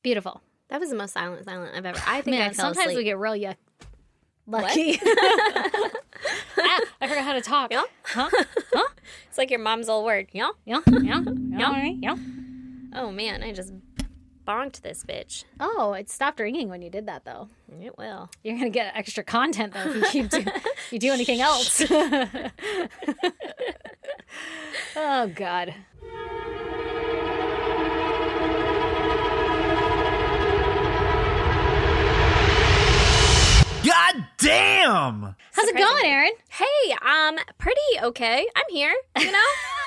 Beautiful. That was the most silent I've ever. I think Man, I fell sometimes asleep. we get real lucky. I forgot how to talk. Yeah? Huh? It's like your mom's old word. Yeah? Yeah. Oh, man, I just bonked this bitch. Oh, it stopped ringing when you did that, though. It will. You're going to get extra content, though, if you do anything else. Oh, God. God damn! How's it going, Erin? Hey, pretty okay. I'm here, you know?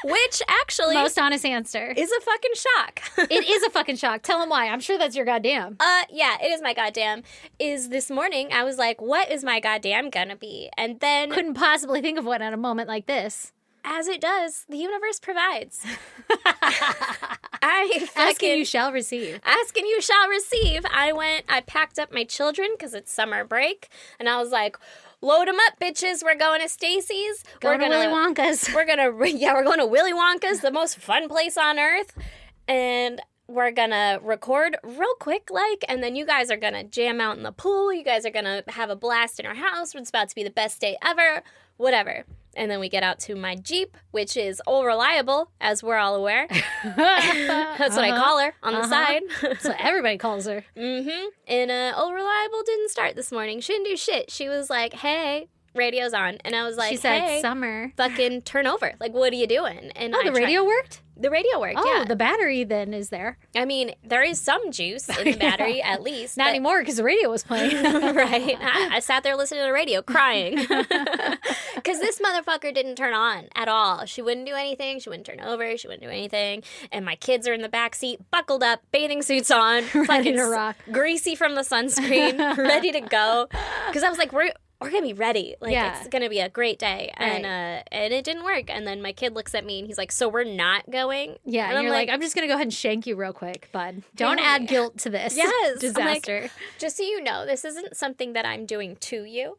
Which actually Most honest answer. is a fucking shock. It is a fucking shock. Tell them why. I'm sure that's your goddamn. Yeah, it is my goddamn. This morning I was like, what is my goddamn gonna be? And then Couldn't possibly think of one at a moment like this. as it does, the universe provides. Asking you shall receive. Asking you shall receive. I packed up my children because it's summer break, and I was like, load them up, bitches. We're going to Stacy's. We're going to Willy Wonka's. We're going to Willy Wonka's, the most fun place on earth. And we're going to record real quick, and then you guys are going to jam out in the pool. You guys are going to have a blast in our house. It's about to be the best day ever. Whatever. And then we get out to my Jeep, which is all reliable, as we're all aware. That's what I call her on the side. That's what everybody calls her. Mm-hmm. And all reliable didn't start this morning. She didn't do shit. She was like, hey, radio's on. And I was like, She said, hey, summer. fucking turn over. Like, what are you doing? And Oh, the radio worked? The radio worked, Oh, yeah. the battery then is there. I mean, there is some juice in the battery, at least. Not anymore because the radio was playing. Right. I sat there listening to the radio, crying. Because this motherfucker didn't turn on at all. She wouldn't do anything. She wouldn't turn over. She wouldn't do anything. And my kids are in the back seat, buckled up, bathing suits on, Ready to rock. greasy from the sunscreen, ready to go. Because I was like, we're going to be ready. Like, Yeah. it's going to be a great day. Right. And it didn't work. And then my kid looks at me and he's like, so we're not going? Yeah, and I'm you're like, I'm just going to go ahead and shank you real quick, bud. Don't Yeah. add guilt to this Yes. I'm like, disaster. just so you know, this isn't something that I'm doing to you.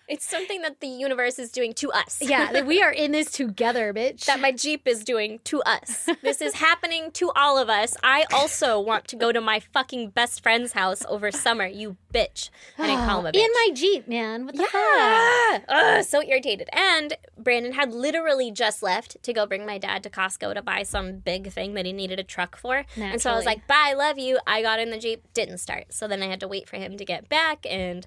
It's something that the universe is doing to us. Yeah, that we are in this together, bitch. That my Jeep is doing to us. This is happening to all of us. I also want to go to my fucking best friend's house over summer, you bitch. I didn't call him a bitch. In my Jeep, man. What the fuck? Yeah. Ugh, so irritated. And Brandon had literally just left to go bring my dad to Costco to buy some big thing that he needed a truck for. And so I was Naturally. like, bye, love you. I got in the Jeep, didn't start. So then I had to wait for him to get back, and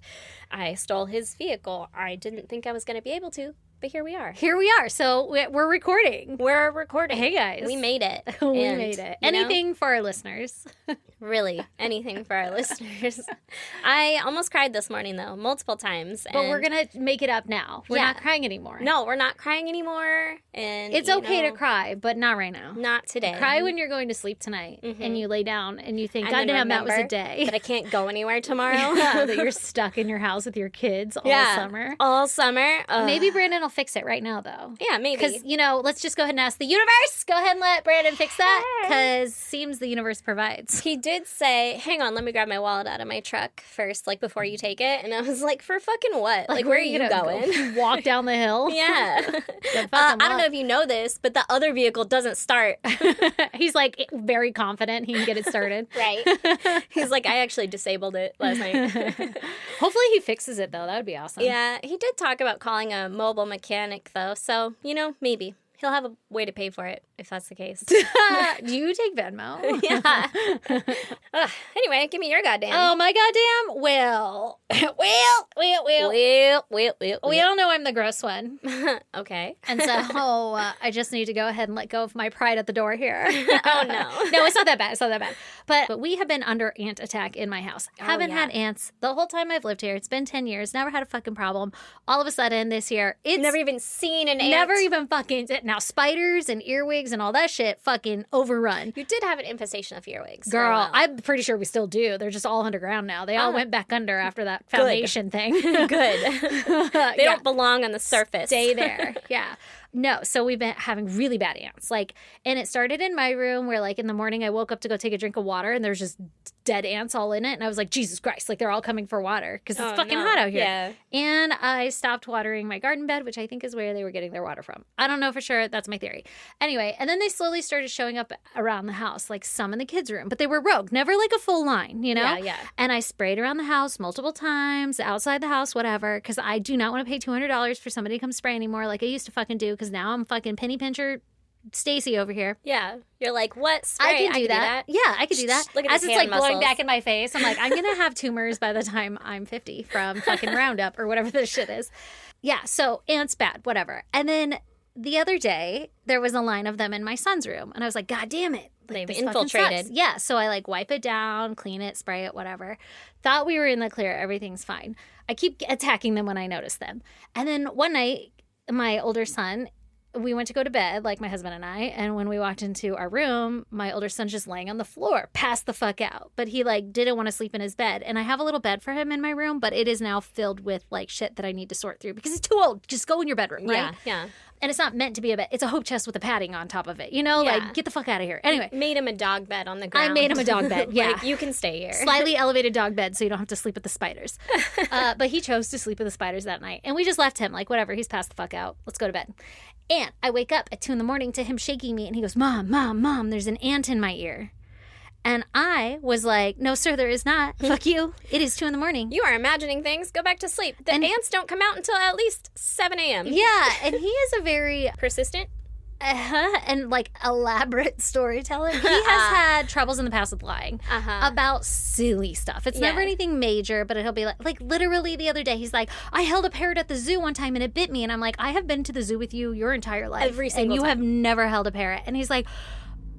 I stole his vehicle. I didn't think I was going to be able to, but here we are. Here we are. So we're recording. We're recording. Hey, guys. We made it. We And, made it. you know, Anything for our listeners. really, anything for our listeners. I almost cried this morning, though, multiple times. But and we're going to make it up now. We're Yeah. not crying anymore. No, we're not crying anymore. And It's you okay know, to cry, but not right now. Not today. Cry when you're going to sleep tonight and you lay down and you think, And then God damn, that was a remember day. that I can't go anywhere tomorrow. Yeah, that you're stuck in your house with your kids all summer. All summer. Ugh. Maybe Brandon will fix it right now, though. Yeah, maybe. Because, let's just go ahead and ask the universe. Go ahead and let Brandon fix that. Because seems the universe provides. He did say, hang on, let me grab my wallet out of my truck first, like, before you take it. And I was like, for fucking what? Like, where are you gonna going? Walk down the hill? Yeah. I don't know if you know this, but the other vehicle doesn't start. He's like very confident he can get it started. Right. He's like, I actually disabled it last night. Hopefully he fixes it, though. That would be awesome. Yeah, he did talk about calling a mobile mechanic, though. So, maybe. He'll have a way to pay for it, if that's the case. Do you take Venmo? Yeah. Anyway, give me your goddamn. Oh, my goddamn. Well. We all know I'm the gross one. Okay. And so I just need to go ahead and let go of my pride at the door here. Oh, no. No, it's not that bad. It's not that bad. But we have been under ant attack in my house. Haven't had ants the whole time I've lived here. It's been 10 years. Never had a fucking problem. All of a sudden this year, it's Never even seen an ant. never even fucking... Now, spiders and earwigs and all that shit fucking overrun. You did have an infestation of earwigs. for a Girl, while. I'm pretty sure we still do. They're just all underground now. They all went back under after that Good. foundation thing. Good. They don't belong on the surface. Stay there. Yeah. No, so we've been having really bad ants. And it started in my room where, in the morning I woke up to go take a drink of water and there's just dead ants all in it. And I was like, Jesus Christ, like they're all coming for water because it's fucking hot out here. Yeah. And I stopped watering my garden bed, which I think is where they were getting their water from. I don't know for sure. That's my theory. Anyway, and then they slowly started showing up around the house, like some in the kids' room, but they were rogue, never like a full line, you know? Yeah, yeah. And I sprayed around the house multiple times, outside the house, whatever, because I do not want to pay $200 for somebody to come spray anymore like I used to fucking do, because now I'm fucking penny pincher Stacy over here. Yeah. You're like, what? Spray? I can do that. Yeah, I could do that. Look at as his it's like hand blowing muscles. back in my face, I'm like, I'm going to have tumors by the time I'm 50 from fucking Roundup or whatever this shit is. Yeah, so ants bad, whatever. And then the other day, there was a line of them in my son's room. And I was like, God damn it. They've this fucking infiltrated. sucks. Yeah, so I like wipe it down, clean it, spray it, whatever. Thought we were in the clear. Everything's fine. I keep attacking them when I notice them. And then one night, my older son, we went to go to bed, like my husband and I, and when we walked into our room, my older son's just laying on the floor, passed the fuck out. But he like didn't want to sleep in his bed. And I have a little bed for him in my room, but it is now filled with like shit that I need to sort through because he's too old. Just go in your bedroom, right? Yeah, yeah. And it's not meant to be a bed. It's a hope chest with a padding on top of it. You know, Yeah. like get the fuck out of here. Anyway, Made him a dog bed on the ground. I made him a dog bed. Yeah. Like, you can stay here. Slightly elevated dog bed so you don't have to sleep with the spiders. But he chose to sleep with the spiders that night. And we just left him like, whatever, he's passed the fuck out. Let's go to bed. And I wake up at 2 a.m. to him shaking me and he goes, Mom, Mom, Mom, there's an ant in my ear. And I was like, no, sir, there is not. Fuck you. It is 2 a.m. You are imagining things. Go back to sleep. The ants don't come out until at least 7 a.m. Yeah. And he is a very Persistent. and like elaborate storyteller. He has had troubles in the past with lying about silly stuff. It's never Yeah. anything major, but he'll be like literally the other day he's like, I held a parrot at the zoo one time and it bit me. And I'm like, I have been to the zoo with you your entire life. Every single and you time. have never held a parrot. And he's like,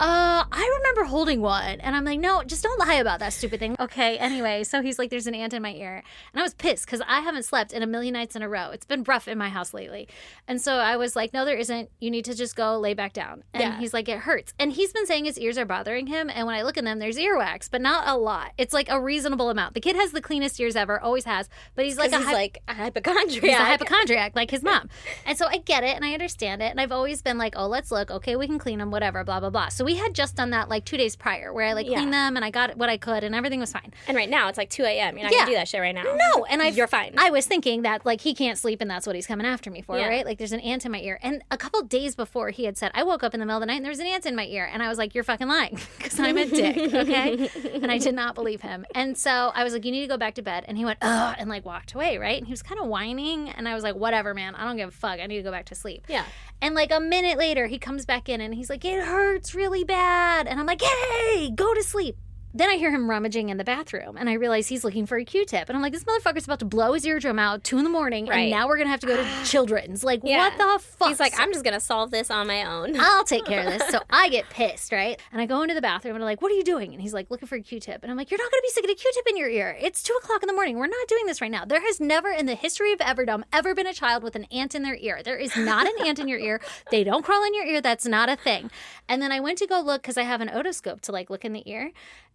I remember holding one. And I'm like, no, just don't lie about that stupid thing. Okay, anyway, so he's like, there's an ant in my ear. And I was pissed because I haven't slept in a million nights in a row. It's been rough in my house lately. And so I was like, no, there isn't. You need to just go lay back down. And Yeah. he's like, it hurts. And he's been saying his ears are bothering him. And when I look in them, there's earwax, but not a lot. It's like a reasonable amount. The kid has the cleanest ears ever, always has. But he's like He's like a hypochondriac. He's a hypochondriac, like his mom. And so I get it and I understand it. And I've always been like, oh, let's look. Okay, we can clean them, whatever, blah, blah, blah. So we had just done that like 2 days prior where I like Yeah. cleaned them and I got what I could and everything was fine. And right now it's like 2 a.m. You're not Yeah. going to do that shit right now. No, and You're fine. I was thinking that like he can't sleep and that's what he's coming after me for, Yeah. right? Like there's an ant in my ear. And a couple days before he had said, I woke up in the middle of the night and there was an ant in my ear. And I was like, you're fucking lying because I'm a dick, okay? And I did not believe him. And so I was like, you need to go back to bed. And he went, ugh, and like walked away, right? And he was kind of whining. And I was like, whatever, man. I don't give a fuck. I need to go back to sleep. Yeah. And like a minute later, he comes back in and he's like, it hurts really bad. And I'm like, hey, go to sleep. Then I hear him rummaging in the bathroom and I realize he's looking for a Q-tip. And I'm like, this motherfucker's about to blow his eardrum out 2 a.m. Right. And now we're going to have to go to Children's. Like, Yeah. what the fuck? He's like, I'm just going to solve this on my own. I'll take care of this. So I get pissed, right? And I go into the bathroom and I'm like, what are you doing? And he's like, looking for a Q-tip. And I'm like, you're not going to be sticking a Q-tip in your ear. It's 2 o'clock in the morning. We're not doing this right now. There has never in the history of Everdom ever been a child with an ant in their ear. There is not an ant in your ear. They don't crawl in your ear. That's not a thing. And then I went to go look because I have an otoscope to like look in the ear.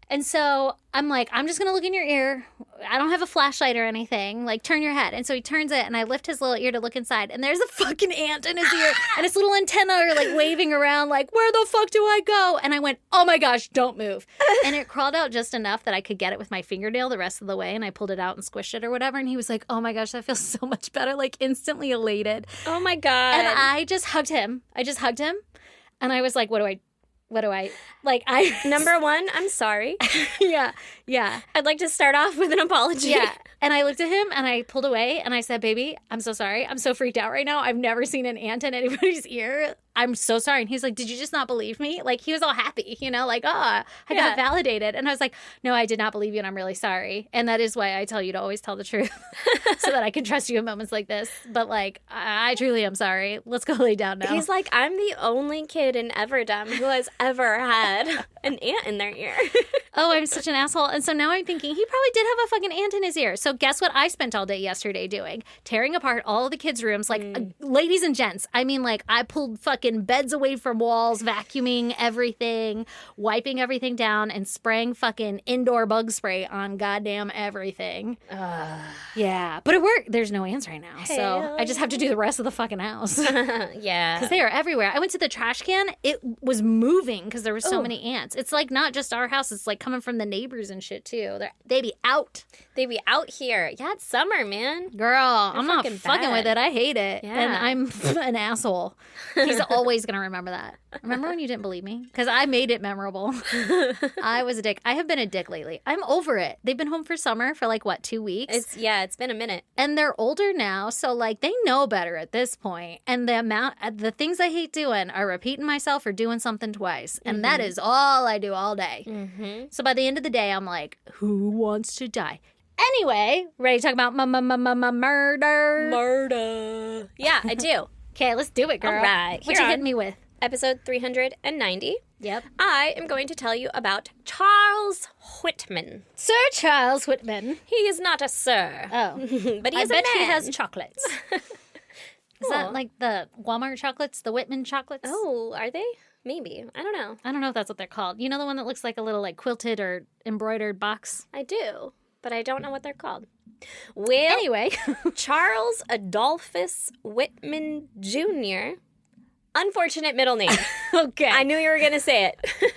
And so I'm like, I'm just going to look in your ear. I don't have a flashlight or anything. Like, turn your head. And so he turns it, and I lift his little ear to look inside, and there's a fucking ant in his ear, and its little antenna are, like, waving around, like, where the fuck do I go? And I went, oh, my gosh, don't move. And it crawled out just enough that I could get it with my fingernail the rest of the way, and I pulled it out and squished it or whatever, and he was like, oh, my gosh, that feels so much better, like, instantly elated. Oh, my God. And I just hugged him. And I was like, what do I, like, Number one, I'm sorry. yeah. I'd like to start off with an apology. Yeah. And I looked at him and I pulled away and I said, baby, I'm so sorry. I'm so freaked out right now. I've never seen an ant in anybody's ear. I'm so sorry. And he's like, did you just not believe me? Like, he was all happy, you know, like, I got validated. And I was like, no, I did not believe you and I'm really sorry. And that is why I tell you to always tell the truth so that I can trust you in moments like this. But like, I truly am sorry. Let's go lay down now. He's like, I'm the only kid in Everdom who has ever had an ant in their ear. Oh, I'm such an asshole. And so now I'm thinking he probably did have a fucking ant in his ear. So guess what I spent all day yesterday doing? Tearing apart all of the kids' rooms. Like, ladies and gents, I mean, like, I pulled fucking beds away from walls, vacuuming everything, wiping everything down, and spraying fucking indoor bug spray on goddamn everything. Yeah. But it worked. There's no ants right now. So I just have to do the rest of the fucking house. Yeah. Because they are everywhere. I went to the trash can. It was moving because there were so many ants. It's like not just our house. It's like coming from the neighbors and shit, too. They be out. They be out here. Yeah, it's summer, man. Girl, I'm not fucking with it. I hate it. Yeah. And I'm an asshole. He's always going to remember that. Remember when you didn't believe me? Because I made it memorable. I was a dick. I have been a dick lately. I'm over it. They've been home for summer for 2 weeks? It's been a minute. And they're older now, so they know better at this point. And the things I hate doing are repeating myself or doing something twice. And that is all I do all day. Mm-hmm. So by the end of the day, I'm like, who wants to die? Anyway, ready to talk about murder? Murder. Yeah, I do. Okay, let's do it, girl. All right. What you hitting me with? Episode 390. Yep. I am going to tell you about Charles Whitman. Sir Charles Whitman. He is not a sir. Oh. But he I is a bet man. he has chocolates. Is that Oh. like the Walmart chocolates, the Whitman chocolates? Oh, are they? Maybe. I don't know. I don't know if that's what they're called. You know the one that looks like a little quilted or embroidered box? I do, but I don't know what they're called. Well, Anyway. Charles Adolphus Whitman Jr. Unfortunate middle name. Okay. I knew you were going to say it.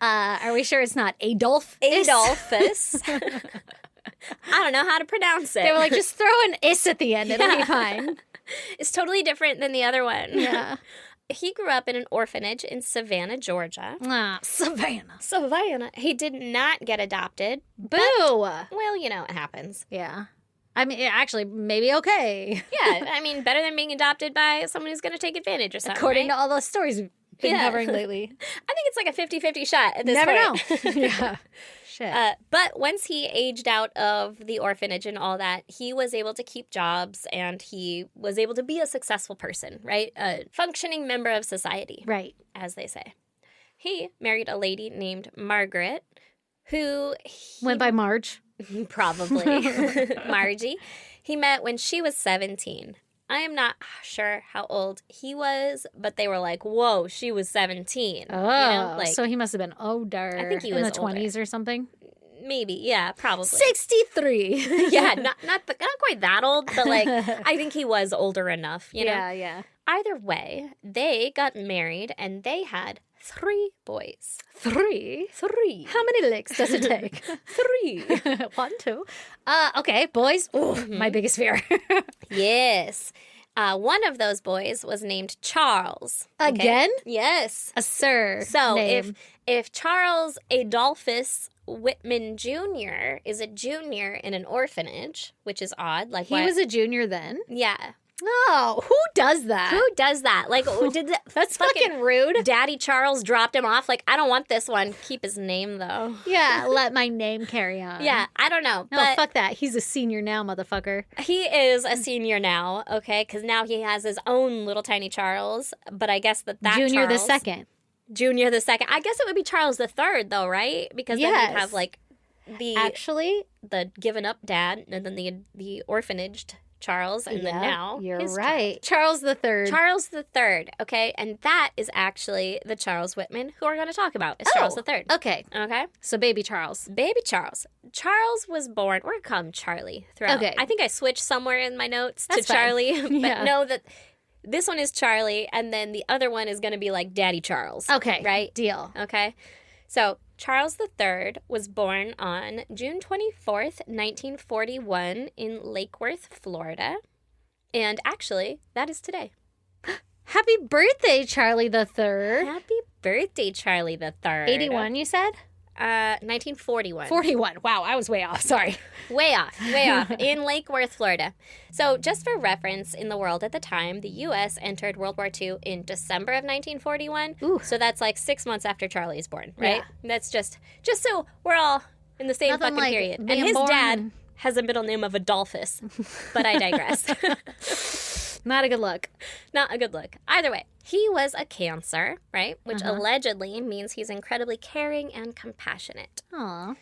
Are we sure it's not Adolf? Adolphus. I don't know how to pronounce it. They were like, just throw an is at the end. It'll be fine. It's totally different than the other one. Yeah. He grew up in an orphanage in Savannah, Georgia. Savannah. Savannah. He did not get adopted. Boo. Well, it happens. Yeah. I mean, actually, maybe okay. Yeah, I mean, better than being adopted by someone who's going to take advantage or something. According right? to all those stories we've been covering lately. I think it's like a 50-50 shot at this Never point. know. Yeah. Shit. But once he aged out of the orphanage and all that, he was able to keep jobs and he was able to be a successful person, right? A functioning member of society, right. as they say. He married a lady named Margaret, who Went by Marge. probably Margie. He met when she was 17. I am not sure how old he was, but they were like, whoa, she was 17. Oh, so he must have been older. I think he in was the 20s or something. Maybe, yeah, probably. 63. Yeah, not quite that old, but I think he was older enough, you know? Yeah. Either way, they got married and they had 3 boys. 3? 3. How many licks does it take? 3. 1, 2. Okay, boys. Ooh, my biggest fear. Yes. One of those boys was named Charles. Okay? Again? Yes. A sir. So name. if Charles Adolphus Whitman Jr. is a junior in an orphanage, which is odd. He was a junior then? Yeah. Oh, who does that? Who does that? That's fucking rude. Daddy Charles dropped him off. I don't want this one. Keep his name, though. Yeah, let my name carry on. Yeah, I don't know. No, but fuck that. He's a senior now, motherfucker. he is a senior now, okay? Because now he has his own little tiny Charles. But I guess that Junior Charles, the second. Junior the second. I guess it would be Charles the third, though, right? Because then you'd have Actually, the given up dad, and then the orphanaged Charles, and then now you're his right. Charles the Third. Charles the Third, okay? And that is actually the Charles Whitman who we're going to talk about. Is Charles the Third. Okay. Okay? So baby Charles. Baby Charles. Charles was born, we're going to call him Charlie throughout. Okay. I think I switched somewhere in my notes That's to Charlie. fine. But Yeah. know that this one is Charlie, and then the other one is going to be like Daddy Charles. Okay. Right? Deal. Okay? So Charles III was born on June 24th, 1941 in Lake Worth, Florida. And actually, that is today. Happy birthday, Charlie the Third. Happy birthday, Charlie the Third. 81, you said? 1941. 41. Wow, I was way off. Sorry. Way off, in Lake Worth, Florida. So just for reference, in the world at the time, the U.S. entered World War II in December of 1941. Ooh. So that's 6 months after Charlie is born, right? Yeah. That's just so we're all in the same Nothing fucking like period. And being his born dad and- has a middle name of Adolphus, but I digress. Not a good look. Not a good look. Either way, he was a Cancer, right? Which allegedly means he's incredibly caring and compassionate. Aw.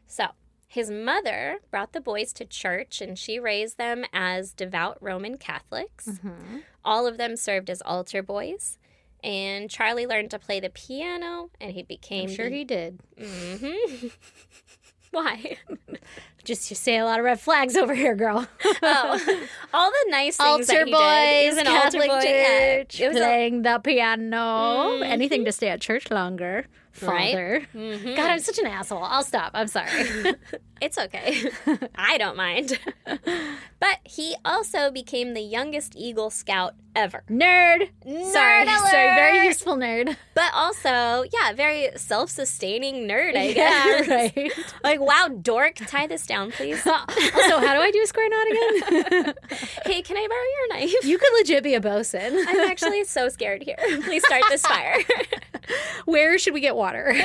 So, his mother brought the boys to church and she raised them as devout Roman Catholics. Mm-hmm. All of them served as altar boys. And Charlie learned to play the piano and he became. I'm sure he did. Mm-hmm. Why? Just you say a lot of red flags over here, girl. Oh, all the nice things Altar that he did. He was boys, an altar Catholic boy. Yeah. church, It was playing the piano. Mhm. Anything to stay at church longer. father. Right? Mm-hmm. God, I'm such an asshole. I'll stop. I'm sorry. It's okay. I don't mind. But he also became the youngest Eagle Scout ever. Nerd. Sorry, alert! very useful nerd. But also, yeah, very self-sustaining nerd, I guess. Yeah, right. Like, wow, dork, tie this down, please. Also, how do I do a square knot again? Hey, can I borrow your knife? You could legit be a bosun. I'm actually so scared here. Please start this fire. Where should we get water?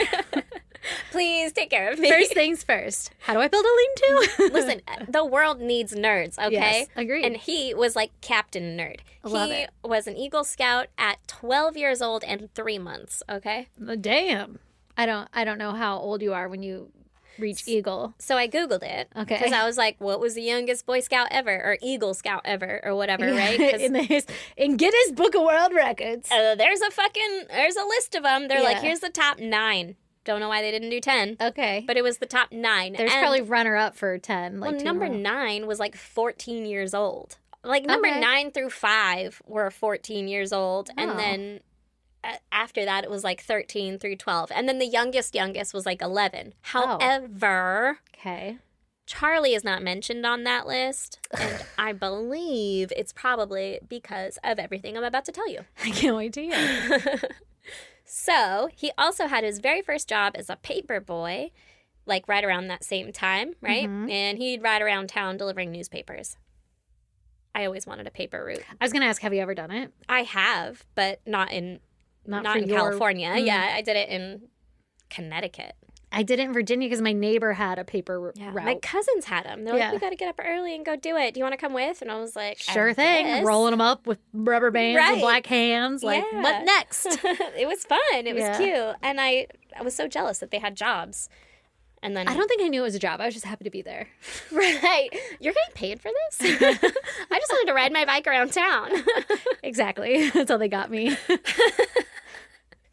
Please take care of me. First things first. How do I build a lean-to? Listen, the world needs nerds, okay? Yes, agreed. And he was like Captain Nerd. Love He it. was an Eagle Scout at 12 years old and 3 months, okay? Damn. I don't know how old you are when you reach Eagle. So I Googled it. Okay. Because I was like, what was the youngest Boy Scout ever? Or Eagle Scout ever? Or whatever, right? 'Cause in Guinness Book of World Records. there's a list of them. They're like, Yeah. here's the top 9. Don't know why they didn't do 10. Okay. But it was the top 9. There's And- probably runner-up for 10. Like Well, two number in a row. 9 was like 14 years old. Like number Okay. 9 through 5 were 14 years old. Oh. And then after that, it was like 13 through 12. And then the youngest was like 11. However, Okay. Charlie is not mentioned on that list. And I believe it's probably because of everything I'm about to tell you. I can't wait to hear. So he also had his very first job as a paper boy, like right around that same time, right? Mhm. And he'd ride around town delivering newspapers. I always wanted a paper route. I was going to ask, have you ever done it? I have, but not in for in your- California. Mm. Yeah, I did it in Connecticut. I did it in Virginia because my neighbor had a paper route. My cousins had them. They're Yeah. like, we got to get up early and go do it. Do you want to come with? And I was like, Sure I thing. guess. Rolling them up with rubber bands Right. and black hands. Like, Yeah. what next? It was fun. It was Yeah. cute. And I was so jealous that they had jobs. And then I don't think I knew it was a job. I was just happy to be there. Right. You're getting paid for this? I just wanted to ride my bike around town. Exactly. That's how they got me.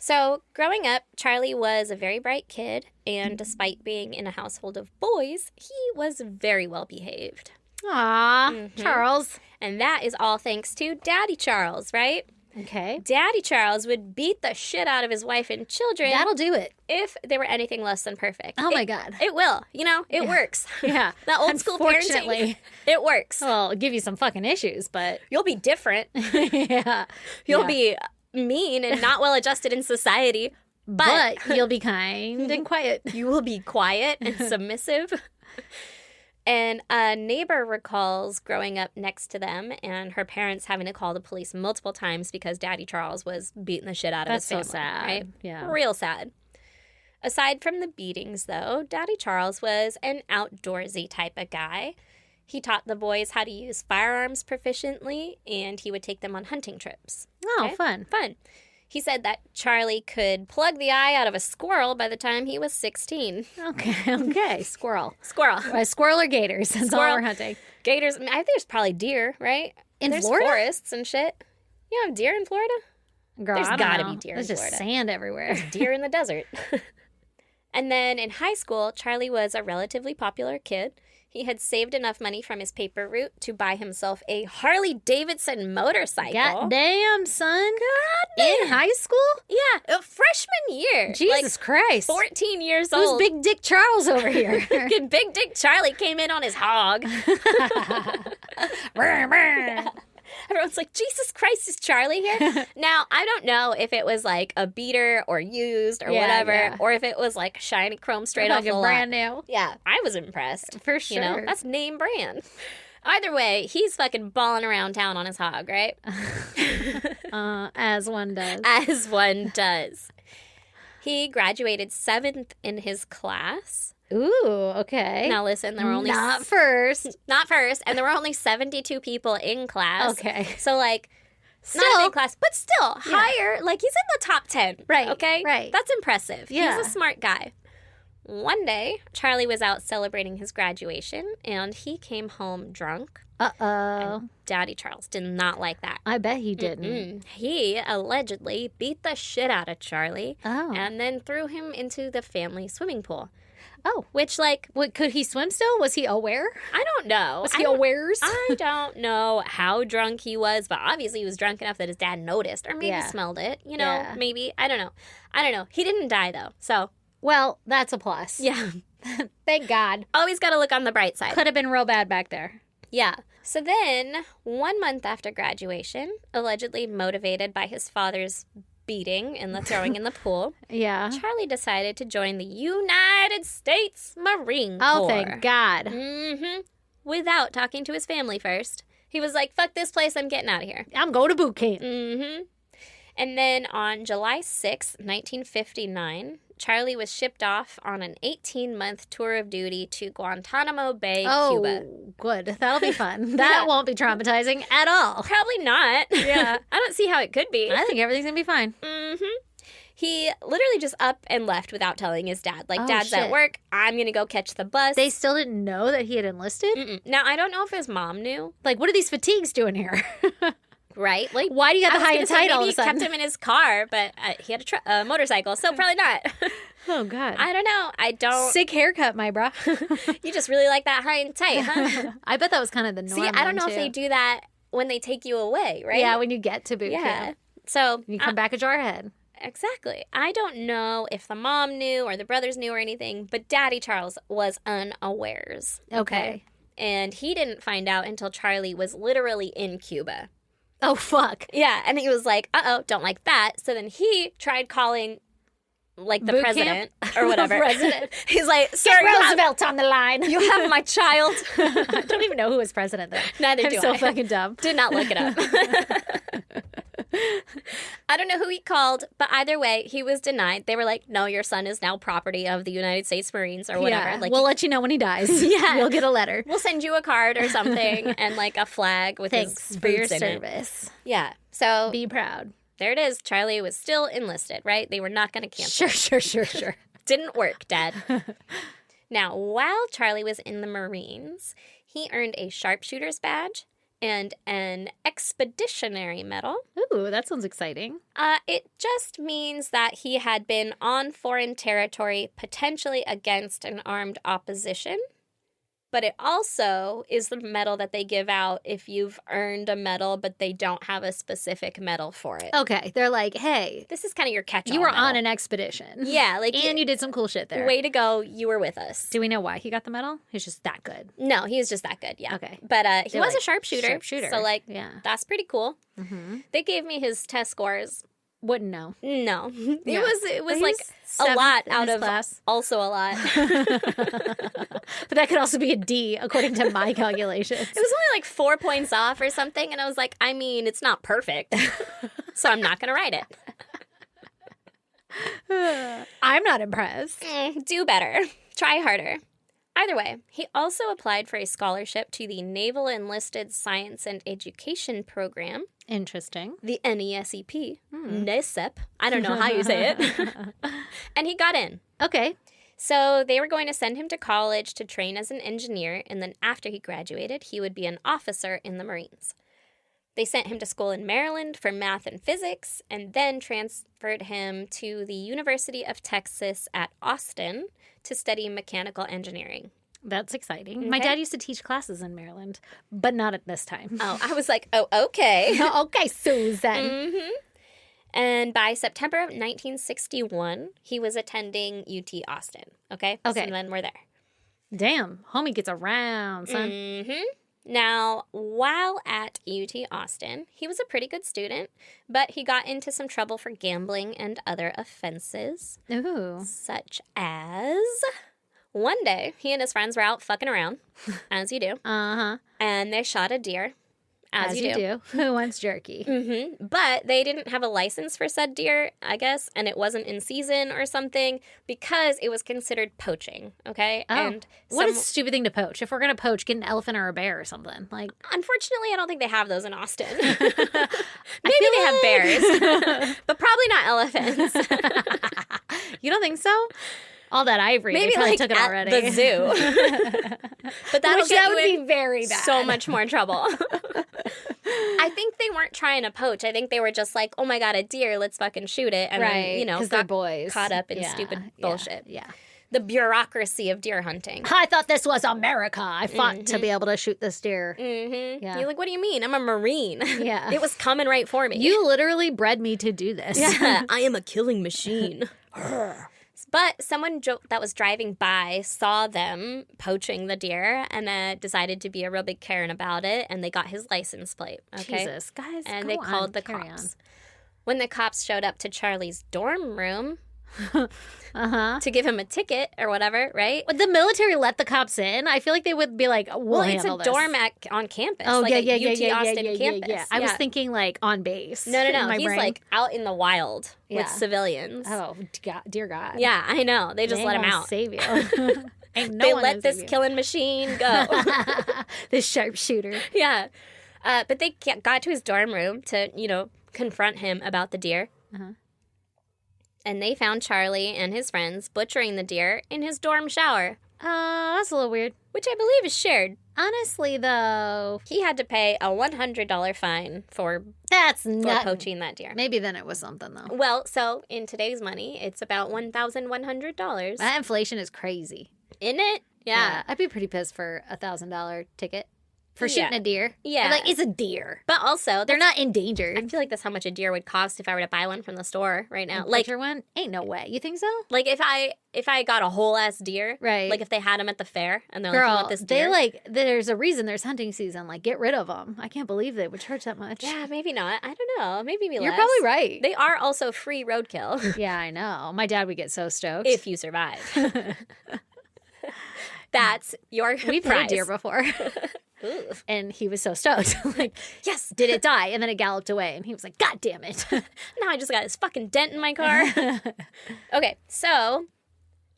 So, growing up, Charlie was a very bright kid, and despite being in a household of boys, he was very well behaved. Aw, Mm-hmm. Charles. And that is all thanks to Daddy Charles, right? Okay. Daddy Charles would beat the shit out of his wife and children That'll do it. if they were anything less than perfect. Oh, my God. It will. You know, it works. Yeah. That old school parenting, Unfortunately. it works. Well, it'll give you some fucking issues, but You'll be different. yeah. You'll Yeah. be mean and not well adjusted in society, but you'll be kind and quiet. you will be quiet and submissive. And a neighbor recalls growing up next to them and her parents having to call the police multiple times because Daddy Charles was beating the shit out of That's his so family. sad. Right? Yeah. Real sad. Aside from the beatings, though, Daddy Charles was an outdoorsy type of guy. He taught the boys how to use firearms proficiently, and he would take them on hunting trips. Oh, Okay? fun. Fun. He said that Charlie could plug the eye out of a squirrel by the time he was 16. Okay. Squirrel. Squirrel. Squirrel or gators. That's all Squirrel. we're hunting. Gators. I mean, I think there's probably deer, right? In There's Florida? forests and shit. You have deer in Florida? Girl, There's I don't gotta know. be deer in There's just Florida. sand everywhere. Deer in the desert. And then in high school, Charlie was a relatively popular kid. He had saved enough money from his paper route to buy himself a Harley Davidson motorcycle. God damn, son. damn. In high school? Yeah, a freshman year. Jesus Christ. 14 years Who's old. Big Dick Charles over here? Big Dick Charlie came in on his hog. Everyone's like, Jesus Christ, is Charlie here? Now, I don't know if it was like a beater or used or Yeah, whatever, yeah. or if it was like shiny chrome straight off Fucking the lot. brand new. Yeah, I was impressed. For You know, sure. that's name brand. Either way, he's fucking balling around town on his hog, right? As one does. As one does. He graduated 7th in his class. Ooh, okay. Now listen, there were only Not first. not first, and there were only 72 people in class. Okay. So like not a Still. big class, but still higher. Like he's in the top 10. Right, Okay. right. That's impressive. Yeah. He's a smart guy. One day, Charlie was out celebrating his graduation, and he came home drunk. Uh-oh. Daddy Charles did not like that. I bet he didn't. He allegedly beat the shit out of Charlie Oh. and then threw him into the family swimming pool. Oh. Which, like, What, could he swim still? Was he aware? I don't know. Was he awares? I don't know how drunk he was, but obviously he was drunk enough that his dad noticed or maybe Yeah. smelled it. Yeah. Maybe. I don't know. He didn't die, though. So, Well, that's a plus. yeah. Thank God. Always got to look on the bright side. Could have been real bad back there. Yeah. So then, 1 month after graduation, allegedly motivated by his father's beating and the throwing in the pool, Yeah. Charlie decided to join the United States Marine Corps. Oh, thank God. Mm-hmm. Without talking to his family first. He was like, fuck this place, I'm getting out of here. I'm going to boot camp. Mm-hmm. And then on July 6th, 1959, Charlie was shipped off on an 18-month tour of duty to Guantanamo Bay, Cuba. Oh, good. That'll be fun. That Yeah. won't be traumatizing at all. Probably not. Yeah. I don't see how it could be. I think everything's going to be fine. Mm-hmm. He literally just up and left without telling his dad. Like, Oh, Dad's shit. at work. I'm going to go catch the bus. They still didn't know that he had enlisted? Mm-mm. Now, I don't know if his mom knew, Like, what are these fatigues doing here? right? Like, Why do you I have the was high gonna and say tight all maybe of a sudden? he kept him in his car, but he had a motorcycle, so probably not. Oh, God. I don't know. I don't. Sick haircut, my bro. You just really like that high and tight, huh? I bet that was kind of the norm. See, I don't know then, if they too. do that when they take you away, right? Yeah, when you get to boot Yeah. camp. So You come back a jarhead. exactly. I don't know if the mom knew or the brothers knew or anything, but Daddy Charles was unawares. Okay. And he didn't find out until Charlie was literally in Cuba. Oh, fuck. Yeah, and he was like, uh-oh, don't like that. So then he tried calling, like, the Boot president or whatever. President. He's like, sir, Get you have, Roosevelt on the line. you have my child. I don't even know who was president then. Neither I'm do so I. fucking dumb. Did not look it up. I don't know who he called, but either way, he was denied. They were like, no, your son is now property of the United States Marines or whatever. Yeah, Like, we'll let you know when he dies. Yeah. You'll get a letter. we'll send you a card or something and like a flag with Thanks his for your boots in it. service. Yeah. So Be proud. there it is. Charlie was still enlisted, right? They were not going to cancel. Sure. Didn't work, Dad. Now, while Charlie was in the Marines, he earned a sharpshooter's badge and an expeditionary medal. Ooh, that sounds exciting. It just means that he had been on foreign territory, potentially against an armed opposition. But it also is the medal that they give out if you've earned a medal, but they don't have a specific medal for it. Okay, they're like, hey, This is kind of your catch-all you were medal. on an expedition. Yeah, like, And you did some cool shit there. way to go, you were with us. Do we know why he got the medal? He's just that good. No, he was just that good, yeah. Okay. But he They're was a like, sharpshooter. sharpshooter. So, like, Yeah. that's pretty cool. Mm-hmm. They gave me his test scores. Wouldn't know. No. Yeah. It was But like he's a seventh lot in out his of class. also a lot. But that could also be a D, according to my calculations. It was only like 4 points off or something, and I was like, I mean, it's not perfect, so I'm not going to write it. I'm not impressed. Do better. Try harder. Either way, he also applied for a scholarship to the Naval Enlisted Science and Education Program, Interesting. the NESEP, NESEP. I don't know how you say it. And he got in. Okay. So they were going to send him to college to train as an engineer, and then after he graduated, he would be an officer in the Marines. They sent him to school in Maryland for math and physics, and then transferred him to the University of Texas at Austin to study mechanical engineering. That's exciting. My Okay. dad used to teach classes in Maryland, but not at this time. Oh, I was like, oh, okay. Okay, Susan. Mm-hmm. And by September of 1961, he was attending UT Austin. Okay? Okay. So then we're there. Damn, homie gets around, son. Mm-hmm. Now, while at UT Austin, he was a pretty good student, but he got into some trouble for gambling and other offenses, Ooh. such as one day he and his friends were out fucking around, as you do, Uh-huh. and they shot a deer, as you do. Who wants jerky? Mm-hmm. But they didn't have a license for said deer, I guess, and it wasn't in season or something because it was considered poaching, okay? Oh. And What is a stupid thing to poach? If we're going to poach, get an elephant or a bear or something. Like, unfortunately, I don't think they have those in Austin. Maybe they have bears, but probably not elephants. you don't think so? All that ivory, Maybe they probably like took it at already. the zoo. But that'll Which get that you would in be very bad. so much more trouble. I think they weren't trying to poach. I think they were just like, oh my God, a deer, let's fucking shoot it. And right, then, you know, because they're boys. caught up in stupid bullshit. Yeah. The bureaucracy of deer hunting. I thought this was America. I fought to be able to shoot this deer. Mm-hmm. Yeah. You're like, what do you mean? I'm a Marine. Yeah. It was coming right for me. You literally bred me to do this. Yeah, I am a killing machine. But someone that was driving by saw them poaching the deer and decided to be a real big Karen about it, and they got his license plate. Okay? Jesus, guys, and go they on, called the carry cops. When the cops showed up to Charlie's dorm room to give him a ticket or whatever, right? Would the military let the cops in? I feel like they would be like, we'll it's a handle this. dorm on campus. Oh, like yeah, a UT Austin campus. yeah. I was thinking like on base. No. in my He's brain. like out in the wild Yeah. with civilians. Oh, dear God. Yeah, I know. They just They let ain't him gonna out. Save you. Ain't They one let gonna this save you. killing machine go. This sharpshooter. Yeah. But they got to his dorm room to, confront him about the deer. Uh-huh. And they found Charlie and his friends butchering the deer in his dorm shower, That's a little weird. which I believe is shared. Honestly, though, He had to pay a $100 fine for that's not. poaching that deer. Maybe then it was something, though. Well, so in today's money, it's about $1,100. That inflation is crazy. Isn't it? Yeah. I'd be pretty pissed for $1,000 ticket for shooting a deer. Yeah. I'm like, it's a deer. But also, They're not endangered. I feel like that's how much a deer would cost if I were to buy one from the store right now. Like one? Ain't no way. You think so? Like if I got a whole ass deer, Right. Like if they had them at the fair and they're like, you Girl, want this deer? there's a reason there's hunting season. Like, get rid of them. I can't believe they would charge that much. Yeah, maybe not. I don't know. Maybe less. You're probably right. They are also free roadkill Yeah, I know. My dad would get so stoked. if you survive. That's your We've had a prize. deer before. Ooh. And he was so stoked. Like, Yes. did it die? And then it galloped away. And he was like, God damn it. Now I just got this fucking dent in my car. Okay, so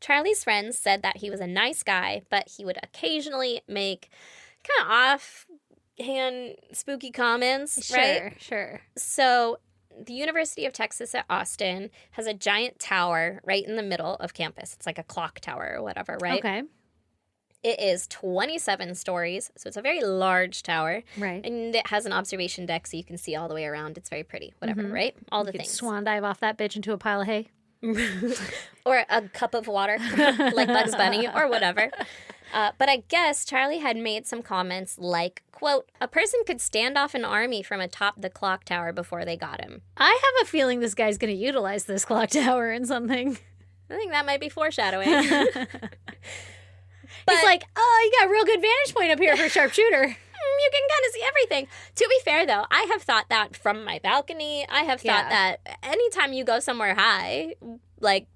Charlie's friends said that he was a nice guy, but he would occasionally make kind of offhand spooky comments, right? Sure. So the University of Texas at Austin has a giant tower right in the middle of campus. It's like a clock tower or whatever, right? Okay. It is 27 stories, so it's a very large tower. Right. And it has an observation deck so you can see all the way around. It's very pretty, whatever, right? All the You could things. swan dive off that bitch into a pile of hay. Or a cup of water, like Bugs Bunny, or whatever. But I guess Charlie had made some comments like, quote, a person could stand off an army from atop the clock tower before they got him. I have a feeling this guy's going to utilize this clock tower in something. I think that might be foreshadowing. He's like, oh, you got a real good vantage point up here for a sharpshooter. You can kind of see everything. To be fair, though, I have thought that from my balcony. I have thought that anytime you go somewhere high, like,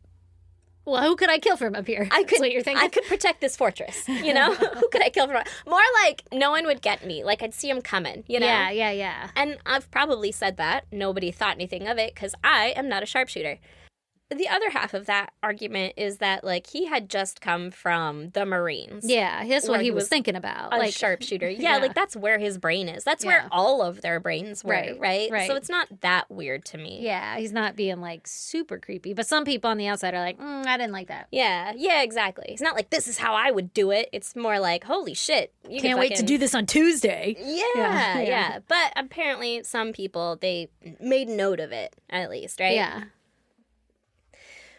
Well, who could I kill from up here? That's what you're thinking? I could protect this fortress, you know? Who could I kill from? More like no one would get me. Like I'd see him coming, you know? Yeah. And I've probably said that. Nobody thought anything of it because I am not a sharpshooter. The other half of that argument is that, like, he had just come from the Marines. Yeah, that's Where what he he was was thinking about. A Like, sharpshooter. Yeah, like, that's where his brain is. That's where all of their brains were, right? So it's not that weird to me. Yeah, he's not being, like, super creepy. But some people on the outside are like, I didn't like that. Yeah, exactly. It's not like, this is how I would do it. It's more like, holy shit. You Can't wait to do this on Tuesday. Yeah. But apparently some people, they made note of it, at least, right? Yeah.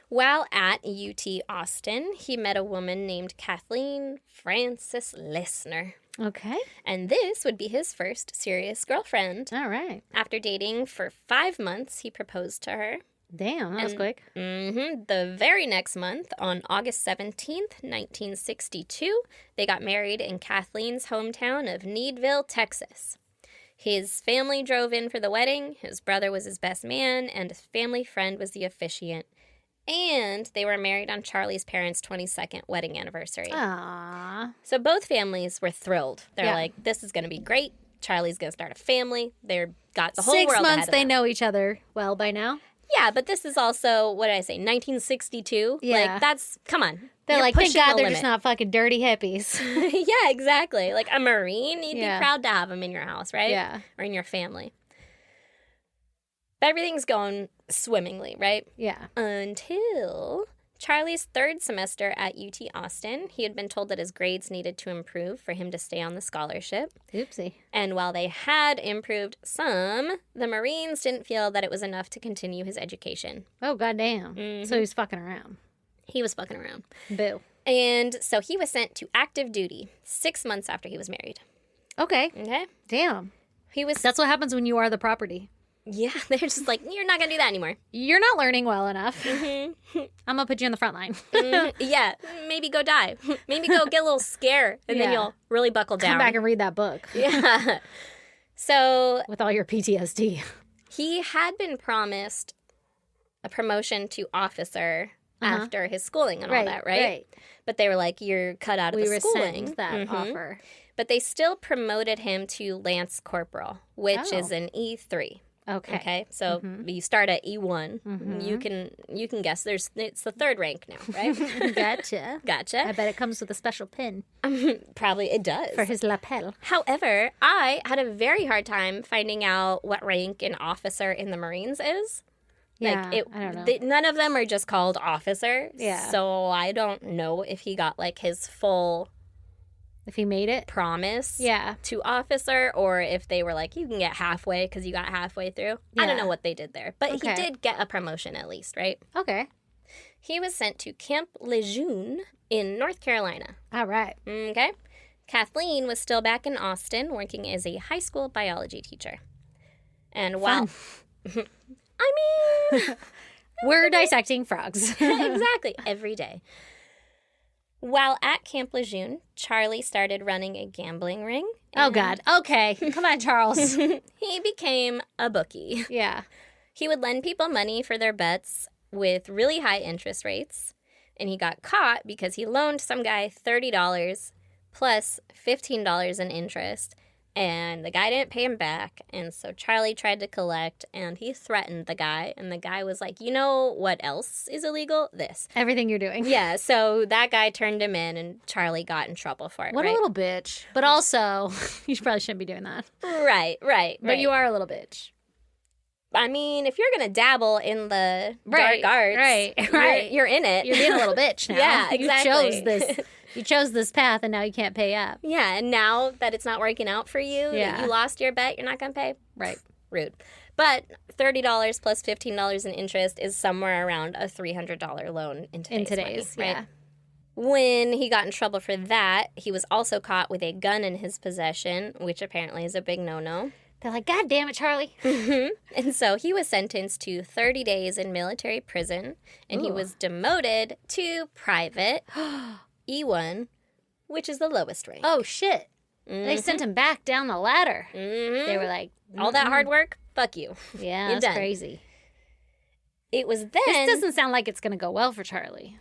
While at UT Austin, he met a woman named Kathleen Frances Lissner. Okay. And this would be his first serious girlfriend. All right. After dating for 5 months, he proposed to her. Damn, that was quick. The very next month, on August 17th, 1962, they got married in Kathleen's hometown of Needville, Texas. His family drove in for the wedding, his brother was his best man, and a family friend was the officiant. And they were married on Charlie's parents' 22nd wedding anniversary. Aww. So both families were thrilled. They're Yeah. like, this is going to be great. Charlie's going to start a family. They're got the whole 6 world months, ahead of they them. know each other well by now. Yeah, but this is also, what did I say, 1962? Yeah. Like, that's, come on. They're You're like, thank pushing God the they're just limit. not fucking dirty hippies. Yeah, exactly. Like a Marine, you'd Yeah. be proud to have him in your house, right? Yeah. Or in your family. But everything's going swimmingly, right? Yeah. Until Charlie's third semester at UT Austin, he had been told that his grades needed to improve for him to stay on the scholarship. Oopsie. And while they had improved some, the Marines didn't feel that it was enough to continue his education. Oh, goddamn. So he's fucking around. He was fucking around. Boo. And so he was sent to active duty 6 months after he was married. Okay. Okay? Damn. He was... That's what happens when you are the property. Yeah, they're just like, you're not going to do that anymore. You're not learning well enough. I'm going to put you in the front line. Yeah, maybe go die. Maybe go get a little scare, and then you'll really buckle down. Come back and read that book. Yeah. So... With all your PTSD. He had been promised a promotion to officer after his schooling and all that, right? But they were like, you're cut out of the schooling. We rescind that offer. But they still promoted him to Lance Corporal, which is an E3. Okay. So you start at E1. You can guess. It's the third rank now, right? Gotcha. I bet it comes with a special pin. Probably it does. For his lapel. However, I had a very hard time finding out what rank an officer in the Marines is. Yeah, like I don't know. None of them are just called officer. Yeah. So I don't know if he got like his full... If he made it? Promise to officer, or if they were like, you can get halfway because you got halfway through. Yeah. I don't know what they did there. But he did get a promotion at least, right? Okay. He was sent to Camp Lejeune in North Carolina. All right. Okay. Kathleen was still back in Austin working as a high school biology teacher. And while... I mean... We're dissecting frogs. Exactly. Every day. While at Camp Lejeune, Charlie started running a gambling ring. Oh, God. Okay. Come on, Charles. He became a bookie. Yeah. He would lend people money for their bets with really high interest rates. And he got caught because he loaned some guy $30 plus $15 in interest. And the guy didn't pay him back. And so Charlie tried to collect, and he threatened the guy. And the guy was like, you know what else is illegal? This. Everything you're doing. Yeah, so that guy turned him in, and Charlie got in trouble for it, What a little bitch. But also, you probably shouldn't be doing that. Right. But you are a little bitch. I mean, if you're going to dabble in the dark arts, you're in it. You're being a little bitch now. Yeah, exactly. You chose this. You chose this path, and now you can't pay up. Yeah, and now that it's not working out for you, you lost your bet, you're not going to pay. Right. Rude. But $30 plus $15 in interest is somewhere around a $300 loan in today's money, right? When he got in trouble for that, he was also caught with a gun in his possession, which apparently is a big no-no. They're like, God damn it, Charlie. And so he was sentenced to 30 days in military prison, and he was demoted to private E1, which is the lowest rank. Oh, shit. They sent him back down the ladder. They were like... All that hard work? Fuck you. Yeah, You're that's done. crazy. It was then... This doesn't sound like it's going to go well for Charlie.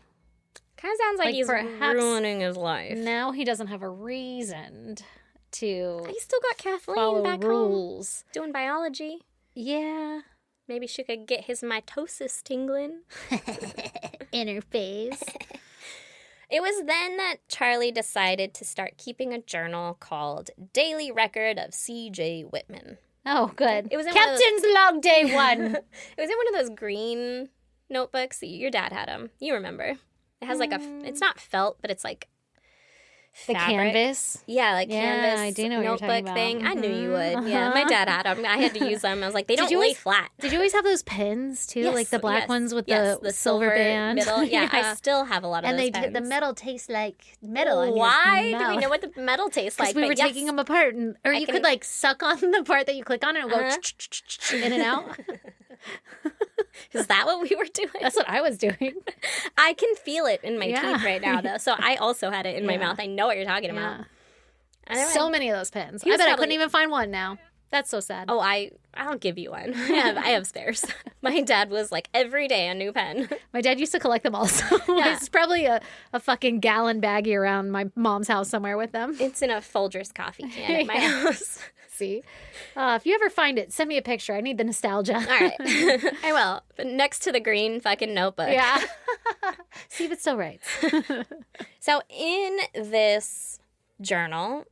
Kind of sounds like he's perhaps ruining his life. Now he doesn't have a reason to He still got Kathleen follow back rules. home doing biology. Yeah. Maybe she could get his mitosis tingling. Interface. It was then that Charlie decided to start keeping a journal called Daily Record of C.J. Whitman. Oh, good. It was in Captain's Log Day 1. It was in one of those green notebooks. Your dad had them. You remember. It has like it's not felt, but it's like the fabric. Canvas? Yeah, like canvas I do know what you're notebook talking about. thing. I knew you would. Yeah, my dad had them. I had to use them. I was like, they don't lay flat. Did you always have those pens, too? Yes, like the black ones with the the silver band? middle. Yeah, I still have a lot of those pens. And the metal tastes like metal on Why your do mouth. we know what the metal tastes like? Because we were taking them apart. Or you could like suck on the part that you click on and go in and out. Is that what we were doing? That's what I was doing. I can feel it in my teeth right now, though. So I also had it in my mouth. I know what you're talking about. So many of those pens. I bet I couldn't even find one now. That's so sad. Oh, I'll give you one. I have spares. My dad was like, every day a new pen. My dad used to collect them also. It's probably a fucking gallon baggie around my mom's house somewhere with them. It's in a Folgers coffee can at my house. See? If you ever find it, send me a picture. I need the nostalgia. All right. I will. But next to the green fucking notebook. Yeah. See if it still writes. So in this journal,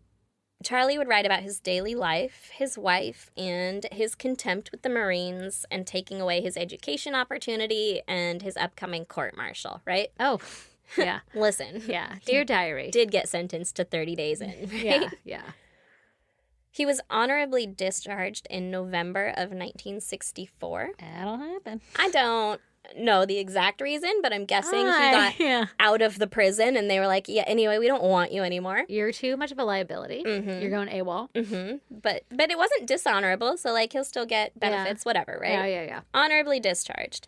Charlie would write about his daily life, his wife, and his contempt with the Marines and taking away his education opportunity and his upcoming court-martial, right? Oh, yeah. Listen. Yeah. Dear diary. Did get sentenced to 30 days in, right? Yeah. He was honorably discharged in November of 1964. That'll happen. I don't know the exact reason, but I'm guessing he got out of the prison and they were like, yeah, anyway, we don't want you anymore. You're too much of a liability. Mm-hmm. You're going AWOL. Mm-hmm. But it wasn't dishonorable, so like he'll still get benefits, whatever, right? Yeah. Honorably discharged.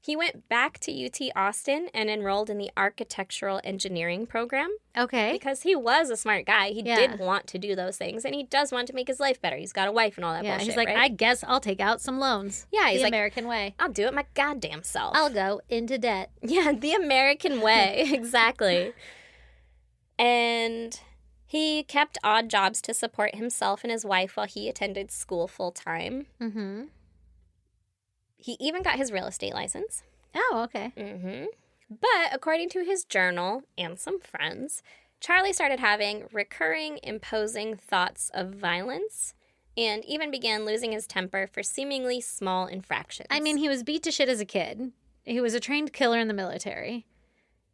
He went back to UT Austin and enrolled in the architectural engineering program Okay. because he was a smart guy. He Yeah. did want to do those things, and he does want to make his life better. He's got a wife and all that Yeah, bullshit, he's like, right? I guess I'll take out some loans. Yeah, he's the like, American way. I'll do it my goddamn self. I'll go into debt. Yeah, the American way. Exactly. And he kept odd jobs to support himself and his wife while he attended school full time. Mm-hmm. He even got his real estate license. Oh, okay. Mm-hmm. But according to his journal and some friends, Charlie started having recurring, imposing thoughts of violence and even began losing his temper for seemingly small infractions. I mean, he was beat to shit as a kid. He was a trained killer in the military.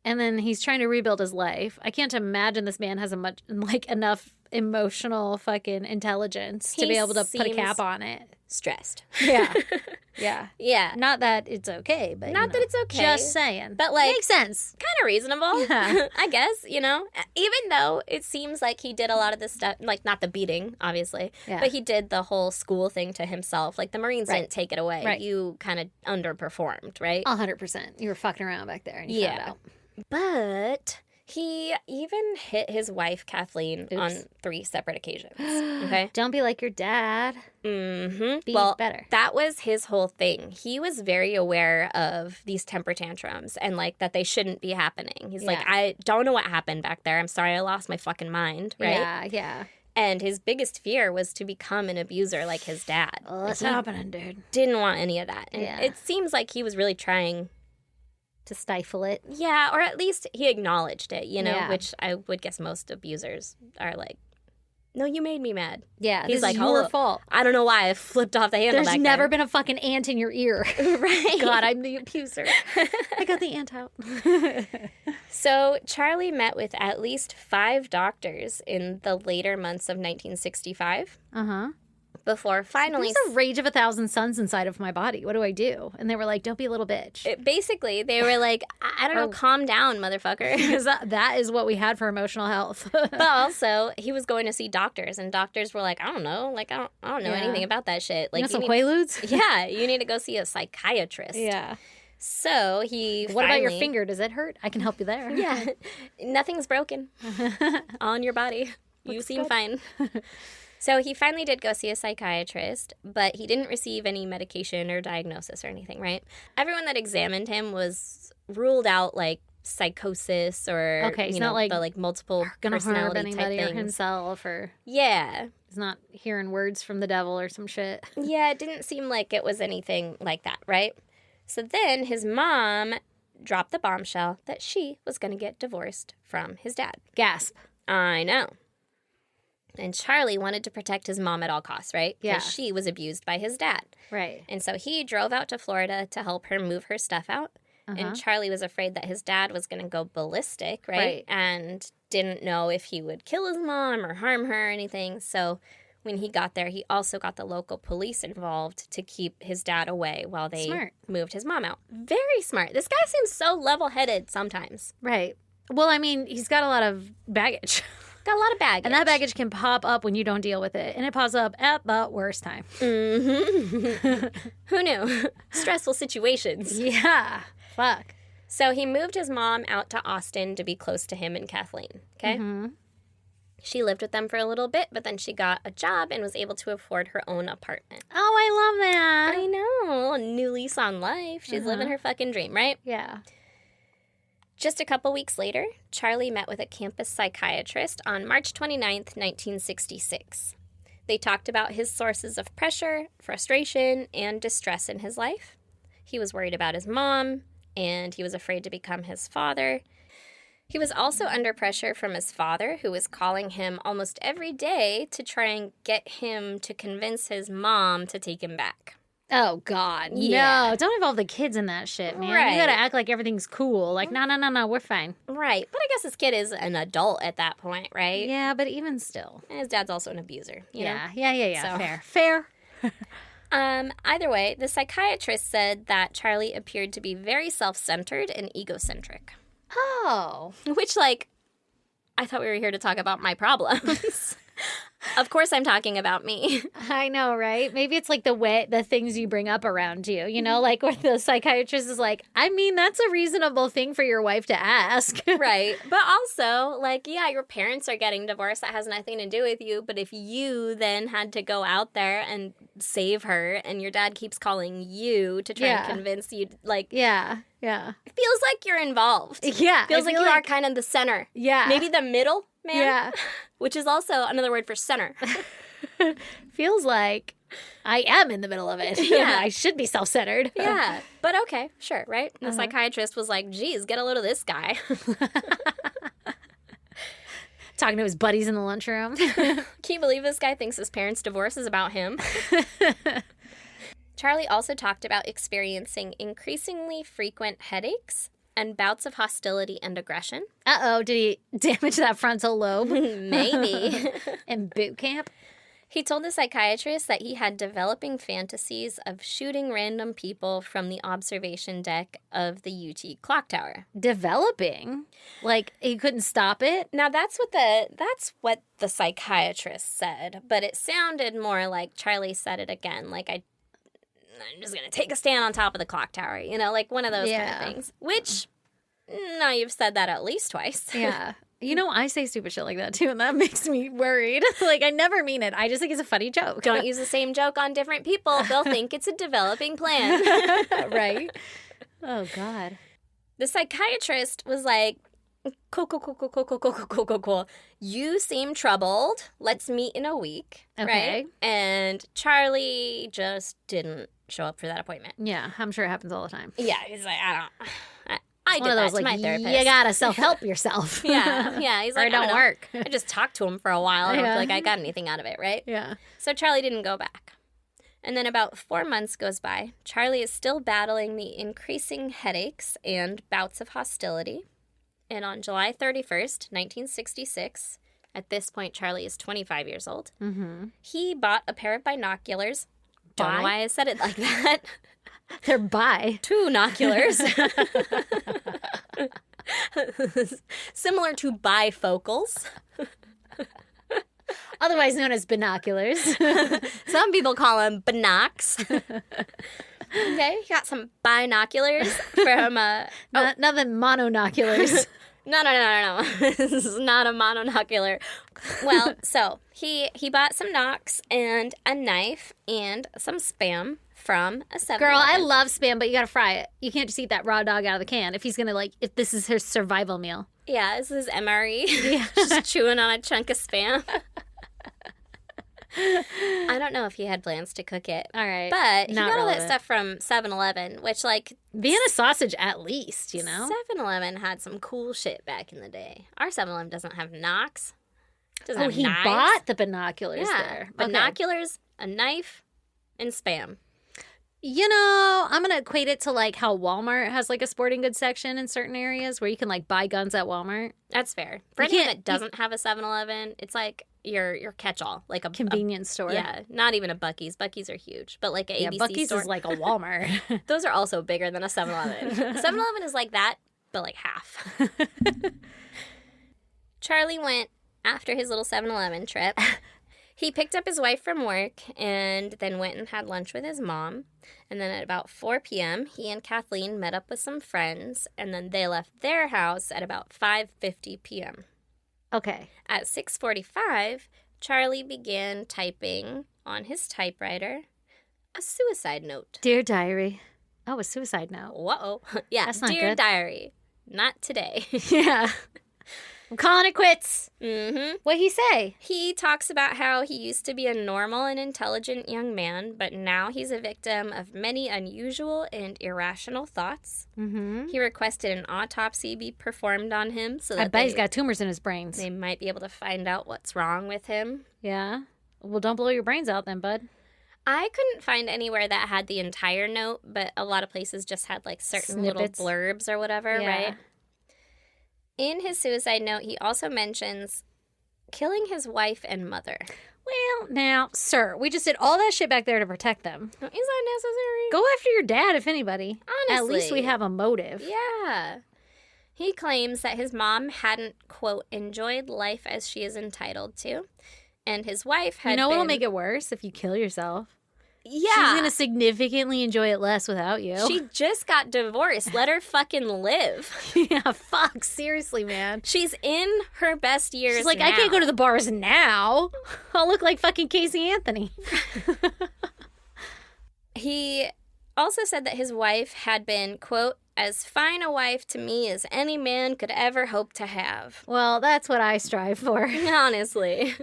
And then he's trying to rebuild his life. I can't imagine this man has enough emotional fucking intelligence to He be able to put a seems cap on it. stressed. Yeah. Yeah. Yeah. Not that it's okay, but Not that it's okay. Just saying. But, like, makes sense. kind of reasonable, Yeah. I guess, even though it seems like he did a lot of this stuff, like not the beating, obviously, Yeah. but he did the whole school thing to himself. Like the Marines Right. didn't take it away. Right. You kind of underperformed, right? 100%. You were fucking around back there and you found out. But he even hit his wife, Kathleen, Oops. on 3 separate occasions. Okay? Don't be like your dad. Mm-hmm. Be Well, better. that was his whole thing. He was very aware of these temper tantrums and, like, that they shouldn't be happening. He's like, Yeah. I don't know what happened back there. I'm sorry I lost my fucking mind, right? Yeah. And his biggest fear was to become an abuser like his dad. What's Like, he happening, dude? didn't want any of that. And Yeah. it seems like he was really trying. To stifle it. Yeah, or at least he acknowledged it, Yeah. which I would guess most abusers are like, no, you made me mad. Yeah, He's this like, is your "Oh, fault. I don't know why I flipped off the handle There's back never then." been a fucking ant in your ear. Right. God, I'm the abuser. I got the ant out. So Charlie met with at least 5 doctors in the later months of 1965 Uh-huh. before finally... There's a rage of 1,000 suns inside of my body. What do I do? And they were like, don't be a little bitch. Basically, they were like, I don't know, calm down, motherfucker. Because that is what we had for emotional health. But also, he was going to see doctors, and doctors were like, I don't know. Like, I don't know Yeah. anything about that shit. Like, you know some need- Quaaludes? Yeah, you need to go see a psychiatrist. Yeah. So he What about your finally- finger? Does it hurt? I can help you there. Yeah, nothing's broken on your body. You Looks seem good. fine. So he finally did go see a psychiatrist, but he didn't receive any medication or diagnosis or anything, right? Everyone that examined him was ruled out like psychosis or Okay, he's you not, know, like, the like multiple Gonna harm personality anybody type or things. himself, or Yeah. he's not hearing words from the devil or some shit. Yeah, it didn't seem like it was anything like that, right? So then his mom dropped the bombshell that she was going to get divorced from his dad. Gasp. I know. And Charlie wanted to protect his mom at all costs, right? Yeah. Because she was abused by his dad. Right. And so he drove out to Florida to help her move her stuff out. Uh-huh. And Charlie was afraid that his dad was going to go ballistic, right? Right. And didn't know if he would kill his mom or harm her or anything. So when he got there, he also got the local police involved to keep his dad away while they Smart. moved his mom out. Very smart. This guy seems so level-headed sometimes. Right. Well, I mean, he's got a lot of baggage. Got a lot of baggage. And that baggage can pop up when you don't deal with it. And it pops up at the worst time. Mm-hmm. Who knew? Stressful situations. Yeah. Fuck. So he moved his mom out to Austin to be close to him and Kathleen, okay? Mm-hmm. She lived with them for a little bit, but then she got a job and was able to afford her own apartment. Oh, I love that. I know. A new lease on life. She's living her fucking dream, right? Yeah. Just a couple weeks later, Charlie met with a campus psychiatrist on March 29th, 1966. They talked about his sources of pressure, frustration, and distress in his life. He was worried about his mom, and he was afraid to become his father. He was also under pressure from his father, who was calling him almost every day to try and get him to convince his mom to take him back. Oh, God. Yeah. No, don't involve the kids in that shit, man. Right. You gotta act like everything's cool. Like, no, we're fine. Right. But I guess this kid is an adult at that point, right? Yeah, but even still. And his dad's also an abuser, you know? Yeah. So- Fair. Either way, the psychiatrist said that Charlie appeared to be very self-centered and egocentric. Oh. Which, like, I thought we were here to talk about my problems. Of course I'm talking about me. I know, right? Maybe it's like the things you bring up around you, you know, like where the psychiatrist is like, I mean, that's a reasonable thing for your wife to ask. Right. But also, like, yeah, your parents are getting divorced. That has nothing to do with you. But if you then had to go out there and save her and your dad keeps calling you to try and convince you, like... Yeah. It feels like you're involved. Yeah. Feels like you are kind of the center. Yeah. Maybe the middle, man. Yeah. Which is also another word for center. Feels like I am in the middle of it. Yeah. I should be self-centered. Yeah. But okay, sure, right? The psychiatrist was like, geez, get a load of this guy. Talking to his buddies in the lunchroom. Can you believe this guy thinks his parents' divorce is about him? Charlie also talked about experiencing increasingly frequent headaches and bouts of hostility and aggression. Uh-oh, did he damage that frontal lobe? Maybe. In boot camp? He told the psychiatrist that he had developing fantasies of shooting random people from the observation deck of the UT clock tower. Developing? Like, he couldn't stop it? Now, that's what the psychiatrist said, but it sounded more like Charlie said it again, like I'm just going to take a stand on top of the clock tower, you know, like one of those kind of things. Which, no, you've said that at least twice. Yeah. You know, I say stupid shit like that too, and that makes me worried. Like, I never mean it. I just think it's a funny joke. Don't use the same joke on different people. They'll think it's a developing plan. Right? Oh, God. The psychiatrist was like, cool. You seem troubled. Let's meet in a week. Okay. Right? And Charlie just didn't show up for that appointment. Yeah, I'm sure it happens all the time. Yeah, he's like, I It's did one of that those, to my like, therapist. you gotta self-help yourself. Yeah. He's Or like, it don't know. work. I just talked to him for a while. I don't Yeah. feel like I got anything out of it, right? Yeah. So Charlie didn't go back. And then about 4 months goes by. Charlie is still battling the increasing headaches and bouts of hostility. And on July 31st, 1966, at this point Charlie is 25 years old, he bought a pair of binoculars. Don't know why I said it like that. They're bi. 2 noculars. Similar to bifocals. Otherwise known as binoculars. Some people call them binocs. Okay, you got some binoculars from... Nothing mononoculars. No. This is not a mononocular. Well, so he bought some Nocs and a knife and some Spam from a 7-Eleven. Girl, I love Spam, but you gotta fry it. You can't just eat that raw dog out of the can if he's gonna, like, if this is his survival meal. Yeah, this is MRE. Just chewing on a chunk of Spam. I don't know if he had plans to cook it. All right. But he Not got all that relevant. stuff from 7-Eleven, which, like... Vienna sausage, at least, you know? 7-Eleven had some cool shit back in the day. Our 7-Eleven doesn't have Knox. Doesn't have he knives. bought the binoculars Yeah, there. Okay. binoculars, a knife, and Spam. You know, I'm going to equate it to, like, how Walmart has, like, a sporting goods section in certain areas where you can, like, buy guns at Walmart. That's fair. For You anyone can't- that doesn't have a 7-Eleven, it's like your catch-all. Like a Convenience store. Yeah, not even a Buc-ee's. Buc-ee's are huge. But like a Yeah, ABC Buc-ee's store. is like a Walmart. Those are also bigger than a 7-Eleven. 7-Eleven is like that, but like half. Charlie went after his little 7-Eleven trip. He picked up his wife from work and then went and had lunch with his mom. And then at about 4 p.m., he and Kathleen met up with some friends, and then they left their house at about 5:50 p.m. Okay. At 6:45, Charlie began typing on his typewriter a suicide note. Dear Diary. Oh, a suicide note. Whoa. Yeah, That's not Dear good. Diary, not today. Yeah. I'm calling it quits. Mm-hmm. What'd he say? He talks about how he used to be a normal and intelligent young man, but now he's a victim of many unusual and irrational thoughts. Mm-hmm. He requested an autopsy be performed on him so that I bet he's got tumors in his brains. they might be able to find out what's wrong with him. Yeah. Well, don't blow your brains out then, bud. I couldn't find anywhere that had the entire note, but a lot of places just had like certain Snippets. little blurbs or whatever, Yeah. right? In his suicide note, he also mentions killing his wife and mother. Well, now, sir, we just did all that shit back there to protect them. Is that necessary? Go after your dad, if anybody. At least we Honestly. have a motive. Yeah. He claims that his mom hadn't, quote, enjoyed life as she is entitled to, and his wife had You know what'll been... make it worse? If you kill yourself. Yeah. She's going to significantly enjoy it less without you. She just got divorced. Let her fucking live. Yeah, fuck. Seriously, man. She's in her best years She's like, now. I can't go to the bars now. I'll look like fucking Casey Anthony. He also said that his wife had been, quote, as fine a wife to me as any man could ever hope to have. Well, that's what I strive for. Honestly.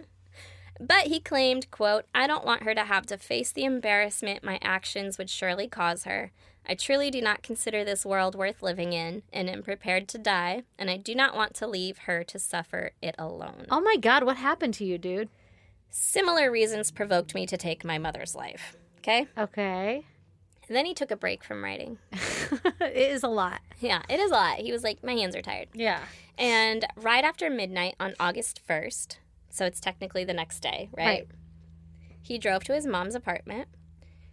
But he claimed, quote, I don't want her to have to face the embarrassment my actions would surely cause her. I truly do not consider this world worth living in and am prepared to die, and I do not want to leave her to suffer it alone. Oh my God, what happened to you, dude? Similar reasons provoked me to take my mother's life. Okay? Okay. And then he took a break from writing. It is a lot. Yeah, it is a lot. He was like, my hands are tired. Yeah. And right after midnight on August 1st, so it's technically the next day, right? He drove to his mom's apartment,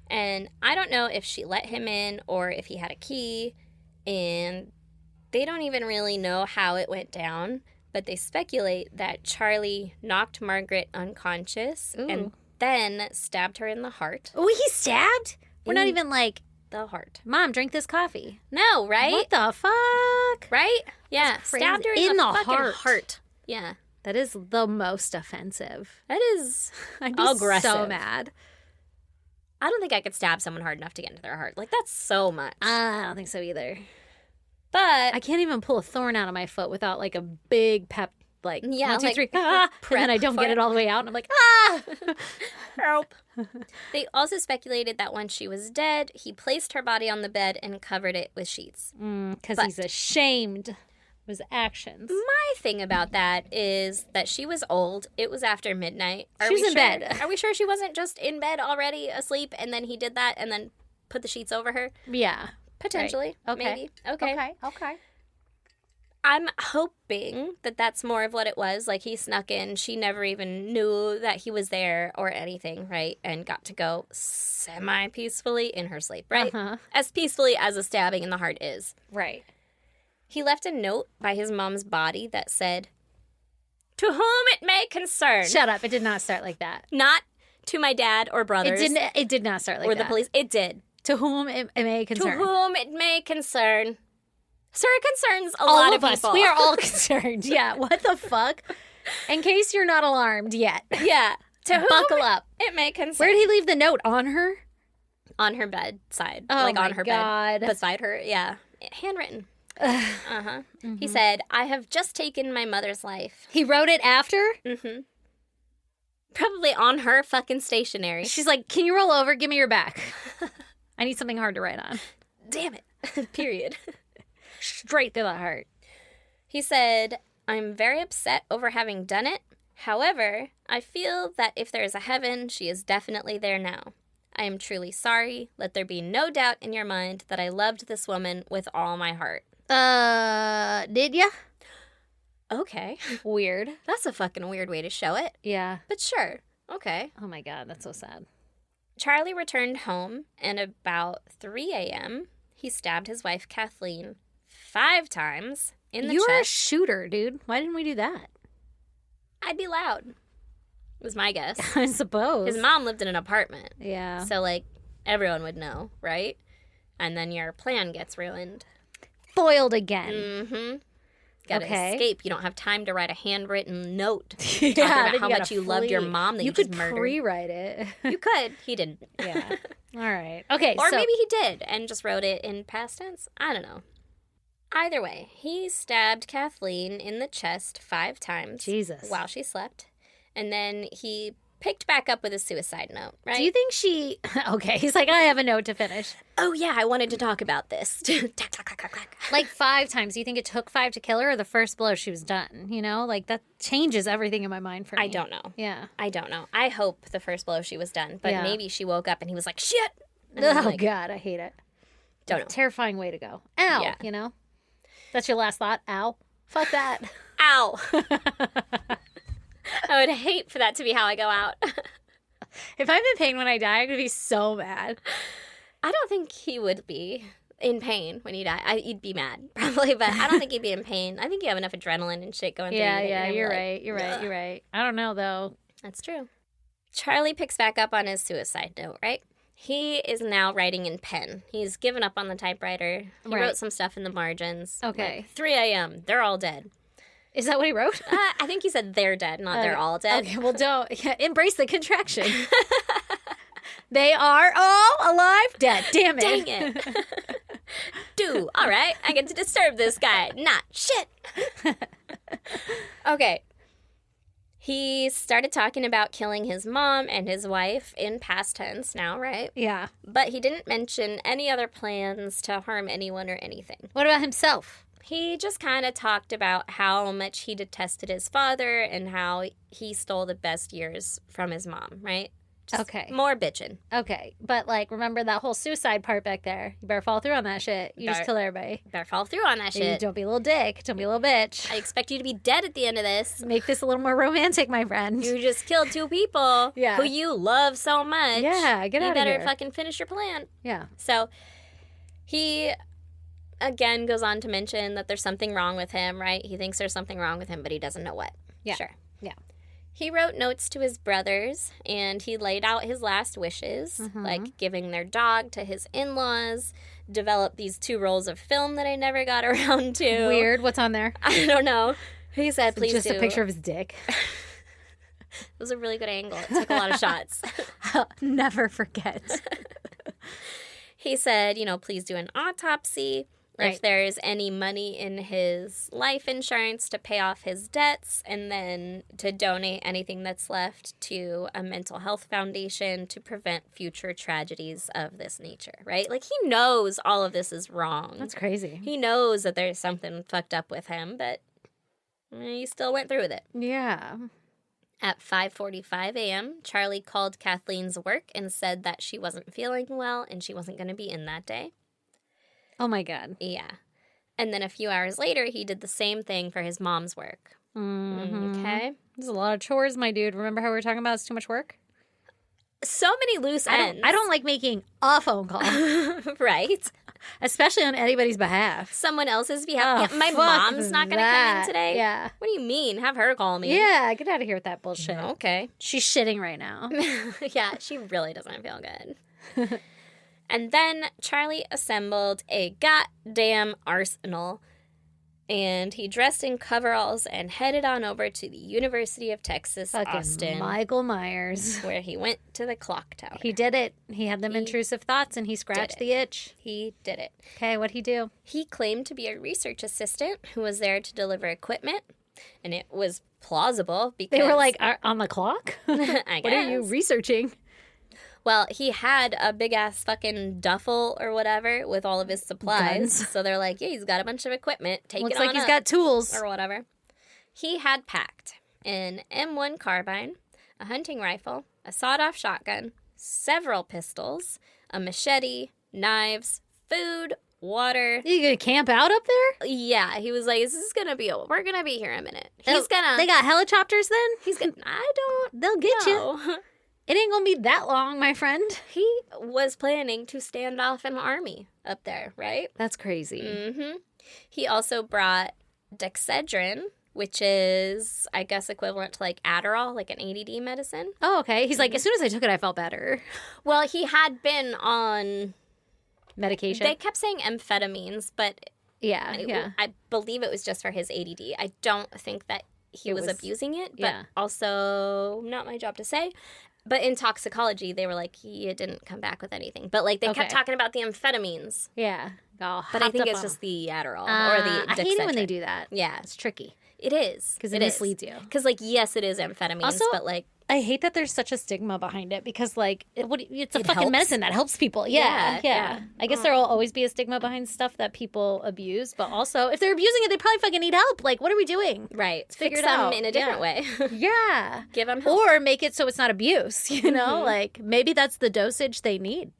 and I don't know if she let him in or if he had a key, and they don't even really know how it went down, but they speculate that Charlie knocked Margaret unconscious Ooh. and then stabbed her in the heart. Oh, he stabbed? We're not In even like, the heart. Mom, drink this coffee. No, right? What the fuck? Right? Yeah, That's crazy. stabbed her In the the fucking heart. Yeah. That is the most offensive. That is I'd be aggressive. so mad. I don't think I could stab someone hard enough to get into their heart. Like, that's so much. I don't think so either. But I can't even pull a thorn out of my foot without like a big pep, like, Yeah, 1, 2, like, 3, ah, and then I don't for get it. it all the way out, and I'm like, ah! help. They also speculated that when she was dead, he placed her body on the bed and covered it with sheets. Because But- he's ashamed of his actions. My thing about that is that she was old. It was after midnight. She was in bed. Are we sure she wasn't just in bed already asleep and then he did that and then put the sheets over her? Yeah. Potentially. Right. Okay. Maybe. Okay. Okay. I'm hoping that that's more of what it was. Like, he snuck in. She never even knew that he was there or anything, right? And got to go semi-peacefully in her sleep, right? Uh-huh. As peacefully as a stabbing in the heart is. Right. He left a note by his mom's body that said, "To whom it may concern." Shut up. It did not start like that. Not to my dad or brothers. It did not start like or that. the police. It did. To whom it may concern. To whom it may concern. Sir, it concerns a all lot of us. people. We are all concerned. Yeah. What the fuck? In case you're not alarmed yet. Yeah. To whom Buckle up. it may concern. Where did he leave the note? On her? On her bedside. Oh like my on her God. bed. Beside her. Yeah. Handwritten. Uh-huh. He said, "I have just taken my mother's life." He wrote it after? Mm-hmm. Probably on her fucking stationery. She's like, can you roll over? Give me your back. I need something hard to write on. Damn it. Period. Straight through the heart. He said, "I'm very upset over having done it. However, I feel that if there is a heaven, she is definitely there now. I am truly sorry. Let there be no doubt in your mind that I loved this woman with all my heart." Did ya? Okay. Weird. That's a fucking weird way to show it. Yeah. But sure. Okay. Oh my God, that's so sad. Charlie returned home, and about 3 a.m., he stabbed his wife, Kathleen, 5 times in the You were a chest. shooter, dude. Why didn't we do that? I'd be loud, was my guess. I suppose. His mom lived in an apartment, Yeah. so, like, everyone would know, right? And then your plan gets ruined. Foiled again. Mm-hmm. Gotta Okay. escape. You don't have time to write a handwritten note Yeah, talking about then how you much gotta you loved your flee. mom that you could just murdered. pre-write it. You could. He didn't. Yeah. All right. Okay. Or so maybe he did and just wrote it in past tense. I don't know. Either way, he stabbed Kathleen in the chest 5 times. Jesus. While she slept. And then he picked back up with a suicide note, right? Do you think she... Okay, he's like, I have a note to finish. Oh, yeah, I wanted to talk about this. Tack, tack, tack, tack, tack. Like 5 times. Do you think it took 5 to kill her, or the first blow she was done? You know, like that changes everything in my mind for me. I don't know. Yeah. I don't know. I hope the first blow she was done, but Yeah. maybe she woke up and he was like, shit! And I was Oh, like, God, I hate it. don't know. Terrifying way to go. Ow, Yeah. you know? That's your last thought? Ow. Fuck that. Ow! I would hate for that to be how I go out. If I'm in pain when I die, I'm going to be so mad. I don't think he would be in pain when you die. You'd be mad, probably, but I don't think he'd be in pain. I think you have enough adrenaline and shit going through you. Yeah, that you're like, right. You're right. You're right. I don't know, though. That's true. Charlie picks back up on his suicide note, right? He is now writing in pen. He's given up on the typewriter. He Right. wrote some stuff in the margins. Okay. Like, 3 a.m. They're all dead. Is that what he wrote? I think he said they're dead, not they're all dead. Okay, well, don't. Yeah, embrace the contraction. They are all alive, dead. Damn it. Dang it. Do. All right. I get to disturb this guy. Not shit. Okay. He started talking about killing his mom and his wife in past tense now, right? Yeah. But he didn't mention any other plans to harm anyone or anything. What about himself? He just kind of talked about how much he detested his father and how he stole the best years from his mom, right? Just Okay. More bitching. Okay. But, like, remember that whole suicide part back there. You better follow through on that shit. You just Better- kill everybody. Better follow through on that shit. Don't be a little dick. Don't be a little bitch. I expect you to be dead at the end of this. Make this a little more romantic, my friend. You just killed 2 people Yeah. who you love so much. Yeah, get You out of better here. fucking finish your plan. Yeah. So he again goes on to mention that there's something wrong with him, right? He thinks there's something wrong with him, but he doesn't know what. Yeah. Sure. Yeah. He wrote notes to his brothers, and he laid out his last wishes, like giving their dog to his in-laws, developed these 2 rolls of film that I never got around to. Weird. What's on there? I don't know. He said, please Just do. a picture of his dick. It was a really good angle. It took a lot of shots. I'll never forget. He said, please do an autopsy. Right. If there's any money in his life insurance to pay off his debts, and then to donate anything that's left to a mental health foundation to prevent future tragedies of this nature, right? Like, he knows all of this is wrong. That's crazy. He knows that there's something fucked up with him, but he still went through with it. Yeah. At 5:45 a.m., Charlie called Kathleen's work and said that she wasn't feeling well and she wasn't going to be in that day. Oh, my God. Yeah. And then a few hours later, he did the same thing for his mom's work. Mm-hmm. Okay? There's a lot of chores, my dude. Remember how we were talking about it's too much work? So many loose ends. I don't like making a phone call, Right? especially on anybody's behalf. Someone else's behalf. Oh, Yeah, my fuck mom's not going to come that. in today? Yeah. What do you mean? Have her call me. Yeah, get out of here with that bullshit. Okay. She's shitting right now. Yeah, she really doesn't feel good. And then Charlie assembled a goddamn arsenal, and he dressed in coveralls and headed on over to the University of Texas, Fucking Austin, Michael Myers. where he went to the clock tower. He did it. He had them intrusive thoughts and he scratched it. the itch. He did it. Okay, what'd he do? He claimed to be a research assistant who was there to deliver equipment, and it was plausible because They were like, on the clock? I What are you guess. researching? Well, he had a big ass fucking duffel or whatever with all of his supplies. Guns. So they're like, yeah, he's got a bunch of equipment. Take Looks it on like he's up," got tools. or whatever. He had packed an M1 carbine, a hunting rifle, a sawed-off shotgun, several pistols, a machete, knives, food, water. You gonna camp out up there? Yeah, he was like, "This is gonna be. We're gonna be here a minute." He's gonna. They got helicopters then? He's gonna. I don't. They'll get you. know. It ain't gonna be that long, my friend. He was planning to stand off an army up there, right? That's crazy. Mm-hmm. He also brought Dexedrine, which is, I guess, equivalent to like Adderall, like an ADD medicine. Oh, okay. He's like, as soon as I took it, I felt better. Well, he had been on. Medication. They kept saying amphetamines, but yeah. I believe it was just for his ADD. I don't think that he was abusing it, but yeah. also not my job to say. But in toxicology, they were like, he didn't come back with anything. But, like, they kept talking about the amphetamines. Yeah. But I think it's just the Adderall or the I hate it when they Dexedrine. do that. Yeah. It's tricky. It is. Because it misleads you. Because, like, yes, it is amphetamines, Also, but, like... I hate that there's such a stigma behind it because, like, it's a It fucking helps. medicine that helps people. Yeah. I guess there will always be a stigma behind stuff that people abuse, but also, if they're abusing it, they probably fucking need help. Like, what are we doing? Right. figure Fix it them out. in a different way. Yeah. Give them help. Or make it so it's not abuse, you know? Like, maybe that's the dosage they need.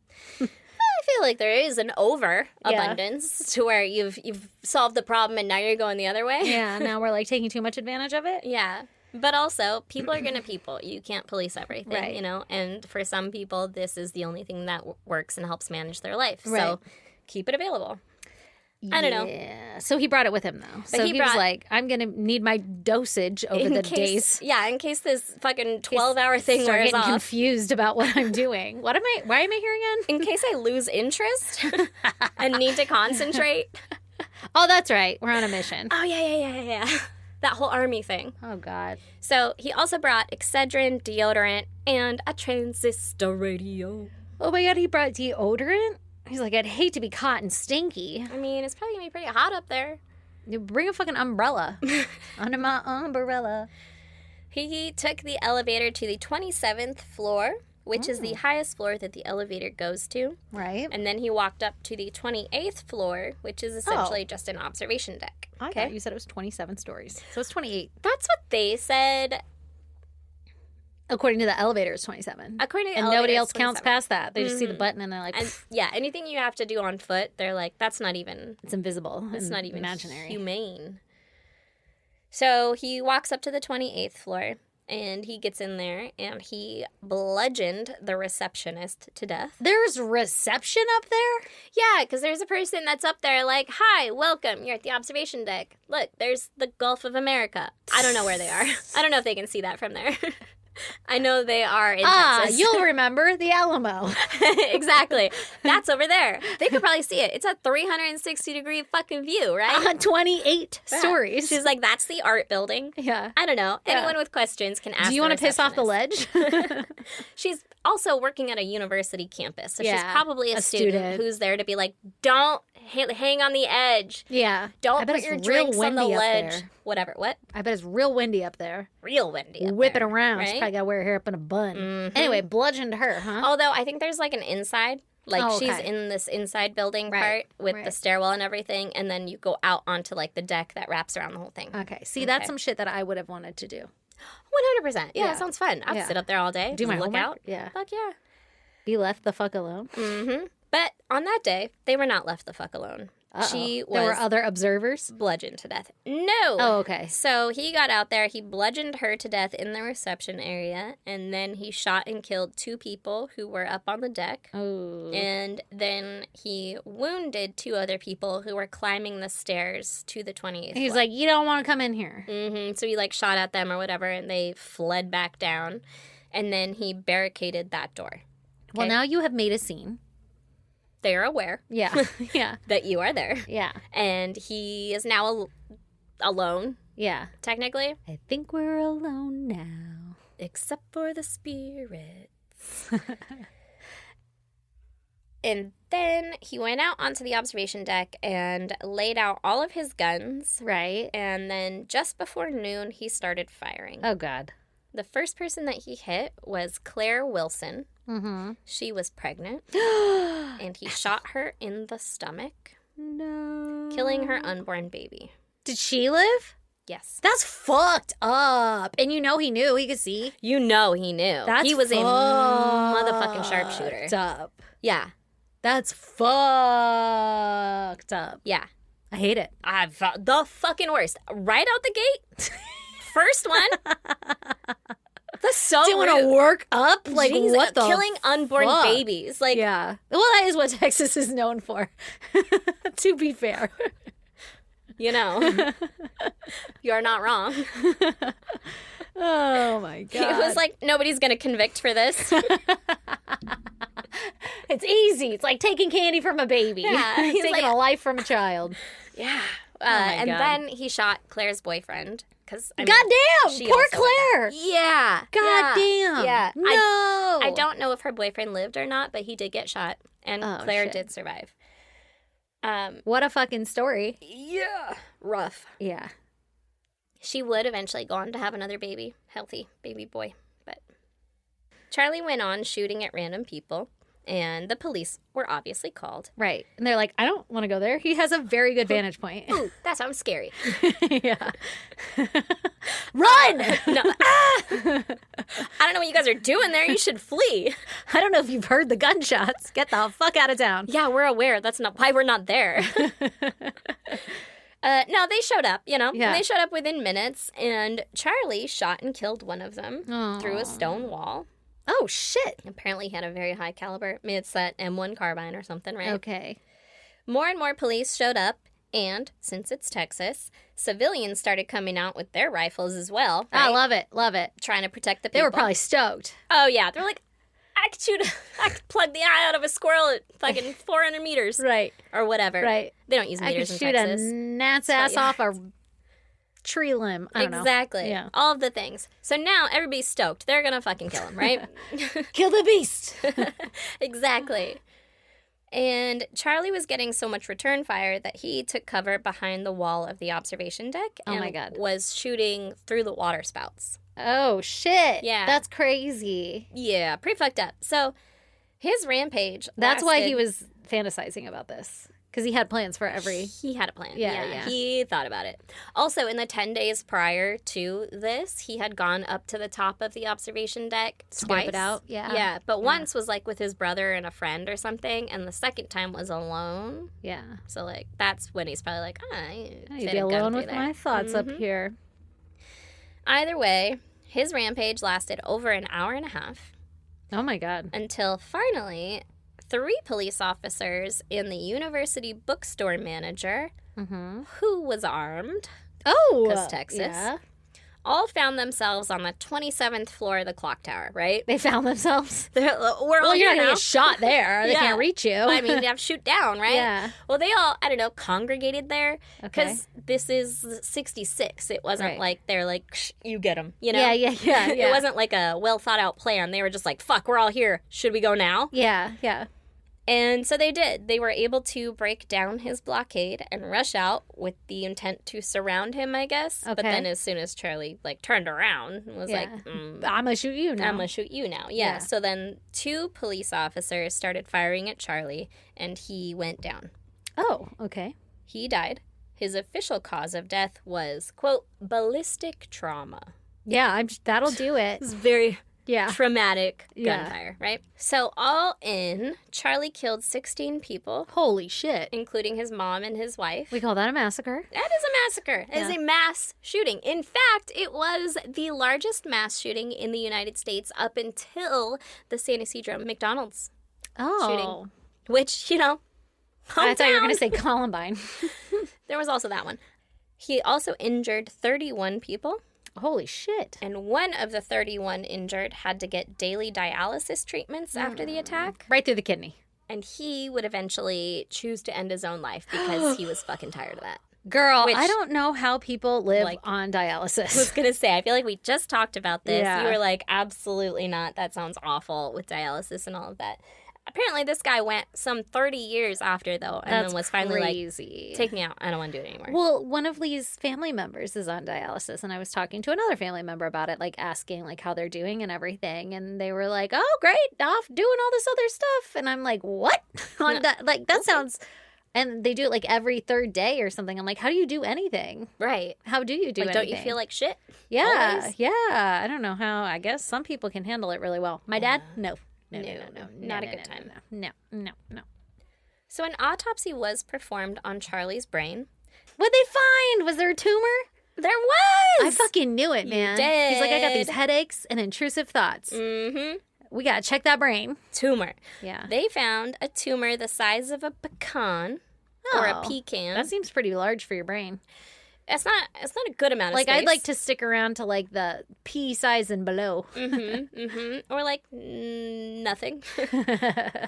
I feel like there is an overabundance to where you've solved the problem and now you're going the other way. Yeah, now we're, like, taking too much advantage of it. Yeah. But also, people are going to people. You can't police everything, Right. you know? And for some people, this is the only thing that works and helps manage their life. Right. So keep it available. I don't know. Yeah. So he brought it with him, though. So he he was brought- like, I'm going to need my dosage over the days. Yeah, in case this fucking 12-hour thing Start wears getting off. confused about what I'm doing. Why am I here again? In case I lose interest and need to concentrate. Oh, that's right. We're on a mission. Oh, yeah. That whole army thing. Oh, God. So he also brought Excedrin, deodorant, and a transistor radio. Oh, my God. He brought deodorant? He's like, I'd hate to be caught and stinky. I mean, it's probably going to be pretty hot up there. You bring a fucking umbrella. Under my umbrella. He took the elevator to the 27th floor, which is the highest floor that the elevator goes to. Right. And then he walked up to the 28th floor, which is essentially just an observation deck. I thought you said it was 27 stories. So it's 28. That's what they said. According to the elevator, it's 27. According to the and elevator, nobody it's else counts 27. past that. They just see the button and they're like, And yeah, anything you have to do on foot, they're like, that's not even, it's invisible. it's not even imaginary. humane. So he walks up to the 28th floor and he gets in there and he bludgeoned the receptionist to death. There's reception up there? Yeah, because there's a person that's up there like, hi, welcome. You're at the observation deck. Look, there's the Gulf of America. I don't know where they are. I don't know if they can see that from there. I know they are in Texas. You'll remember the Alamo. Exactly. That's over there. They could probably see it. It's a 360-degree fucking view, right? 28 stories. She's like, that's the art building. Yeah. I don't know. Yeah. Anyone with questions can ask. Do you want to piss off the ledge? She's also working at a university campus, so she's Yeah, probably a student who's there to be like, don't hang on the edge. Yeah. Don't I bet put it's your real drinks on the windy up ledge. there. Whatever. What? I bet it's real windy up there. Real windy. Up Whipping there, around. right? She's probably got to wear her hair up in a bun. Anyway, bludgeoned her, huh? Although I think there's like an inside. Like Oh, okay. she's in this inside building Right, part with right. the stairwell and everything, and then you go out onto like the deck that wraps around the whole thing. Okay. See, that's some shit that I would have wanted to do. 100%. Yeah, that sounds fun. I'd Yeah. sit up there all day. Do my look homework? out. Yeah. Fuck yeah. Be left the fuck alone. But on that day, they were not left the fuck alone. She was There were other observers? bludgeoned to death. No. Oh, okay. So he got out there, he bludgeoned her to death in the reception area, and then he shot and killed 2 people who were up on the deck. Oh. And then he wounded 2 other people who were climbing the stairs to the 28th He's floor. like, you don't want to come in here. So he like shot at them or whatever, and they fled back down. And then he barricaded that door. Well, now you have made a scene. They are aware Yeah. Yeah. that you are there. Yeah. And he is now alone, Yeah. technically. I think we're alone now. Except for the spirits. And then he went out onto the observation deck and laid out all of his guns. Right. And then just before noon, he started firing. Oh, God. The first person that he hit was Claire Wilson. Mm-hmm. She was pregnant. And he shot her in the stomach, No. killing her unborn baby. Did she live? Yes. That's fucked up. And you know he knew. He could see. You know he knew. That's he was a motherfucking sharpshooter. fucked up. Yeah. That's fucked up. Yeah. I hate it. The fucking worst. Right out the gate. First one. That's so Do you want to rude. work up? Like, Jesus, what the killing unborn fuck? babies. Like, Yeah. Well, that is what Texas is known for. To be fair. you know, you're not wrong. Oh, my God. It was like, nobody's going to convict for this. It's easy. It's like taking candy from a baby. Yeah, he's Taking like- a life from a child. Yeah. my And God. then he shot Claire's boyfriend. Because Goddamn! Poor Claire! Yeah. Goddamn! Yeah. No! I don't know if her boyfriend lived or not, but he did get shot, and Claire shit. did survive. What a fucking story. Yeah. Rough. Yeah. She would eventually go on to have another baby, healthy baby boy. But Charlie went on shooting at random people, and the police were obviously called. Right. And they're like, I don't want to go there. He has a very good vantage point. Ooh, that sounds scary. Yeah. Run! No. Ah! I don't know what you guys are doing there. You should flee. I don't know if you've heard the gunshots. Get the fuck out of town. Yeah, we're aware. That's not why we're not there. No, they showed up, you know. Yeah. They showed up within minutes, and Charlie shot and killed one of them through a stone wall. Oh, shit. Apparently, he had a very high caliber. Maybe it's that M1 carbine or something, right? Okay. More and more police showed up, and since it's Texas, civilians started coming out with their rifles as well. Right? I love it. Love it. Trying to protect the people. They were probably stoked. Oh, yeah. They're like, I could plug the eye out of a squirrel at fucking 400 meters. Right. Or whatever. Right. They don't use I could meters in shoot Texas. a gnat's ass off a tree limb. I don't know. Exactly. Yeah. All of the things. So now everybody's stoked. They're going to fucking kill him, right? Kill the beast. Exactly. And Charlie was getting so much return fire that he took cover behind the wall of the observation deck Oh and my God. was shooting through the water spouts. Oh, shit. Yeah. That's crazy. Yeah, pretty fucked up. So his rampage That's why he lasted- was fantasizing about this. Because he had plans for every... He had a plan. Yeah. He thought about it. Also, in the 10 days prior to this, he had gone up to the top of the observation deck twice. Scope it out. Yeah. Yeah, but once was like with his brother and a friend or something, and the second time was alone. Yeah. So, like, that's when he's probably like, I'd be alone with my thoughts up here. Either way, his rampage lasted over an hour and a half Oh, my God. until finally 3 police officers and the university bookstore manager, who was armed, Oh. 'cause Texas, Yeah. all found themselves on the 27th floor of the clock tower, right? They found themselves. We're all Well, you're here not going to now. get shot there. They Yeah. can't reach you. I mean, they have to shoot down, right? Yeah. Well, they all, I don't know, congregated there Okay. because this is 66. It wasn't Right. like they're like, "Shh, you get them, you know? Yeah. It wasn't like a well thought out plan. They were just like, fuck, we're all here. Should we go now? Yeah. And so they did. They were able to break down his blockade and rush out with the intent to surround him, I guess. But Okay. then as soon as Charlie like turned around and was like, I'm going to shoot you now. I'm going to shoot you now. Yeah. Yeah. So then 2 police officers started firing at Charlie and he went down. Oh, okay. He died. His official cause of death was, quote, ballistic trauma. Yeah, that'll do it. It's very Yeah. traumatic Yeah. gunfire, right? So all in, Charlie killed 16 people, Holy shit. including his mom and his wife. We call that a massacre. That is a massacre. It is Yeah. a mass shooting. In fact, it was the largest mass shooting in the United States up until the San Isidro McDonald's Oh. shooting. Which, you know, I thought you were going to hometown. say Columbine. There was also that one. He also injured 31 people, Holy shit. and one of the 31 injured had to get daily dialysis treatments after the attack. Right through the kidney. And he would eventually choose to end his own life because he was fucking tired of that. Girl, Which- I don't know how people live Like- on I was dialysis. going to say, I feel like we just talked about this. Yeah. You were like, absolutely not. That sounds awful with dialysis and all of that. Apparently, this guy went some 30 years after, though, and That's then was finally crazy. like, take me out. I don't want to do it anymore. Well, one of Lee's family members is on dialysis, and I was talking to another family member about it, like asking like how they're doing and everything, and they were like, "Oh, great, off doing all this other stuff," and I'm like, "What?" On like that sounds. And they do it like every 3rd day or something. I'm like, how do you do anything? Right. How do you do Like, anything? don't you feel like shit? Yeah, always? yeah. I don't know how. I guess some people can handle it really well. My dad, no. No, Not a good time. No. So an autopsy was performed on Charlie's brain. What'd they find? Was there a tumor? There was! I fucking knew it, man. He's like, I got these did. headaches and intrusive thoughts. Mm-hmm. We gotta check that brain. Tumor. Yeah. They found a tumor the size of a pecan or a Oh, pecan. That seems pretty large for your brain. It's not a good amount of Like, space. I'd like to stick around to like the pea size and below. Or like nothing.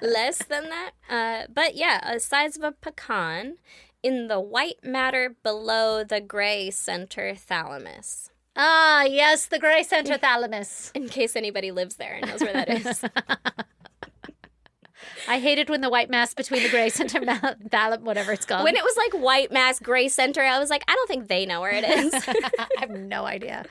Less than that. But yeah, a size of a pecan. in the white matter below the gray center thalamus. Ah, yes, the gray center thalamus. In case anybody lives there and knows where that is. I hate it when the white mass between the gray center thalamus, whatever it's called. When it was like white mass, gray center, I was like, I don't think they know where it is. I have no idea.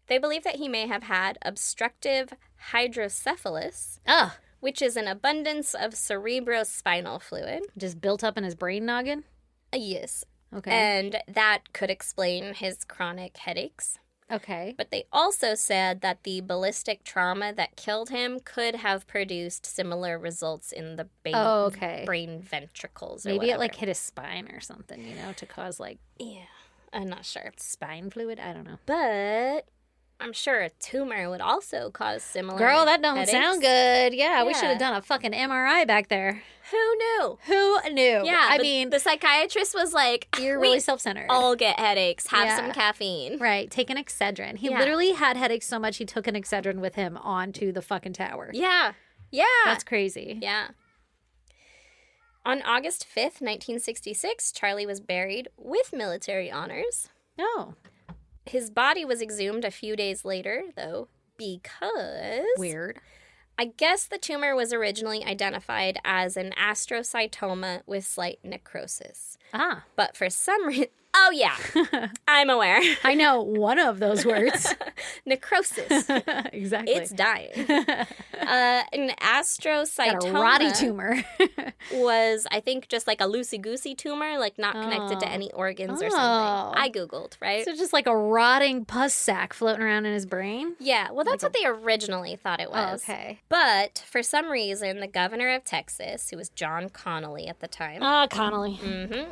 They believe that he may have had obstructive hydrocephalus, Oh, which is an abundance of cerebrospinal fluid. just built up in his brain noggin? Yes. Okay. And that could explain his chronic headaches. Okay. But they also said that the ballistic trauma that killed him could have produced similar results in the brain ventricles or Maybe whatever. it like hit his spine or something, to cause like Yeah, I'm not sure. spine fluid. I don't know. But I'm sure a tumor would also cause similar Girl, that don't headaches. sound good. Yeah, we Yeah. should have done a fucking MRI back there. Who knew? Who knew? Yeah, I but mean, the psychiatrist was like, you're we really self-centered. all get headaches. Have Yeah. some caffeine. Right, take an Excedrin. He Yeah. literally had headaches so much he took an Excedrin with him onto the fucking tower. Yeah. Yeah. That's crazy. Yeah. On August 5th, 1966, Charlie was buried with military honors. Oh, His body was exhumed a few days later, though, because... weird. I guess the tumor was originally identified as an astrocytoma with slight necrosis. Ah, But for some reason... Oh, yeah. I'm aware. I know one of those words. Necrosis. Exactly. It's dying. An astrocytoma got a rotty tumor. was, I think, just like a loosey-goosey tumor, like not connected to any organs or Oh. something. I Googled, right? So just like a rotting pus sac floating around in his brain? Yeah, well, that's what they originally thought it was. Oh, okay. But for some reason, the governor of Texas, who was John Connolly at the time, Ah, Connolly.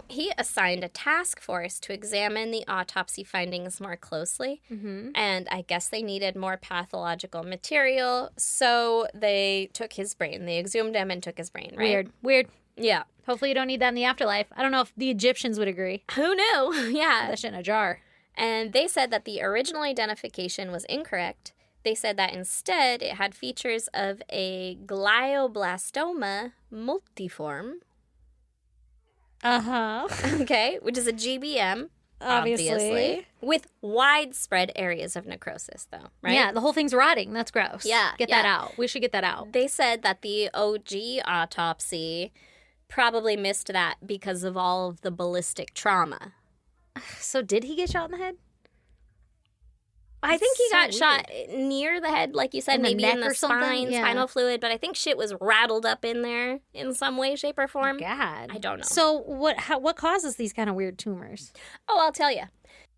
he assigned a task force to examine the autopsy findings more closely. And I guess they needed more pathological material, so they took his brain. They exhumed him and took his brain, right? Weird. Yeah. Hopefully you don't need that in the afterlife. I don't know if the Egyptians would agree. Who knew? Yeah. That shit in a jar. And they said that the original identification was incorrect. They said that instead it had features of a glioblastoma multiforme, Uh-huh. okay, which is a GBM, Obviously. with widespread areas of necrosis, though, right? Yeah, the whole thing's rotting. That's gross. Yeah, Get that out. We should get that out. They said that the OG autopsy probably missed that because of all of the ballistic trauma. So did he get shot in the head? I think he so got shot near the head, like you said, In the maybe neck in or the something? spine, Yeah. spinal fluid, but I think shit was rattled up in there in some way, shape, or form. God. I don't know. So what causes these kind of weird tumors? Oh, I'll tell you.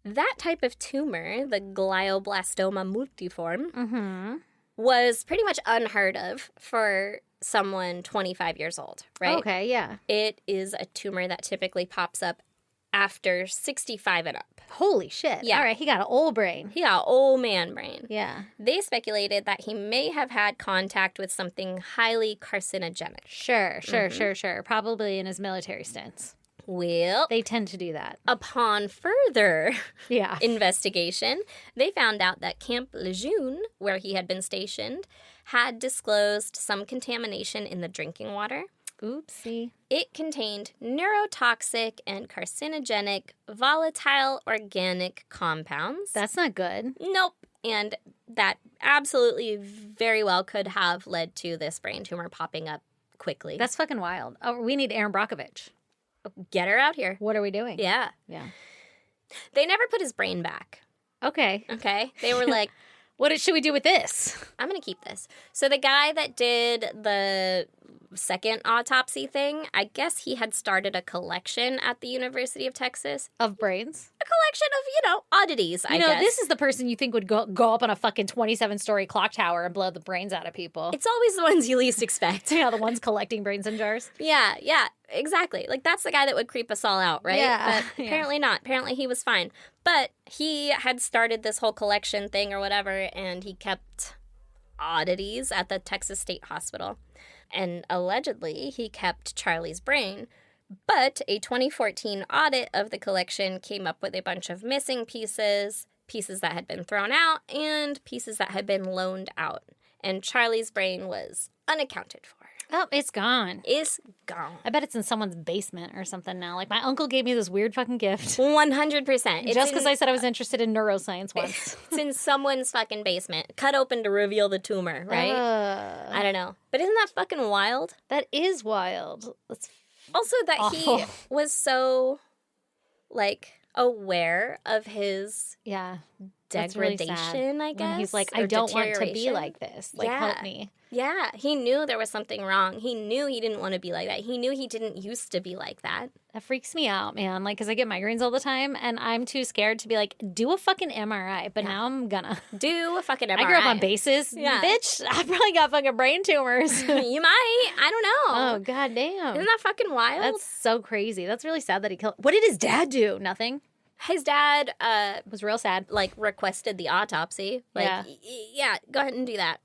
That type of tumor, the glioblastoma multiforme, Mm-hmm. was pretty much unheard of for someone 25 years old, right? Okay, yeah. It is a tumor that typically pops up after 65 and up. Holy shit. Yeah. All right, he got an old brain. He got old man brain. Yeah. They speculated that he may have had contact with something highly carcinogenic. Sure. Probably in his military stints. Well, They tend to do that. upon further Yeah. investigation, they found out that Camp Lejeune, where he had been stationed, had disclosed some contamination in the drinking water. Oopsie. It contained neurotoxic and carcinogenic volatile organic compounds. That's not good. Nope. And that absolutely very well could have led to this brain tumor popping up quickly. That's fucking wild. Oh, we need Erin Brockovich. Get her out here. What are we doing? Yeah. Yeah. They never put his brain back. Okay. Okay. They were like, Should we do with this? I'm going to keep this. So the guy that did the second autopsy thing, I guess he had started a collection at the University of Texas. Of brains? A collection of, oddities, I guess. This is the person you think would go up on a fucking 27-story clock tower and blow the brains out of people. It's always the ones you least expect. the ones collecting brains in jars. Yeah, exactly. Like, that's the guy that would creep us all out, right? Yeah. But apparently not. Apparently he was fine. But he had started this whole collection thing or whatever, and he kept oddities at the Texas State Hospital. And allegedly, he kept Charlie's brain. But a 2014 audit of the collection came up with a bunch of missing pieces, pieces that had been thrown out, and pieces that had been loaned out. And Charlie's brain was unaccounted for. Oh, it's gone. is gone. I bet it's in someone's basement or something now. Like, my uncle gave me this weird fucking gift. 100%. Just because I said I was interested in neuroscience once. It's in someone's fucking basement. Cut open to reveal the tumor, right? I don't know. But isn't that fucking wild? That is wild. That's Also that awful. he was so, like, aware of his yeah. That's really sad. degradation, I guess. When he's like, or I don't want to be deterioration. like this. Like, Yeah. help me. Yeah, he knew there was something wrong. He knew he didn't want to be like that. He knew he didn't used to be like that. That freaks me out, man. Like, because I get migraines all the time, and I'm too scared to be like, do a fucking MRI. But now I'm gonna. Do a fucking MRI. I grew up on bases. Yeah. Bitch, I probably got fucking brain tumors. You might. I don't know. Oh, goddamn. Isn't that fucking wild? That's so crazy. That's really sad that he killed. What did his dad do? Nothing. His dad, It was real sad. like, requested the autopsy. Like, Yeah. Yeah, go ahead and do that.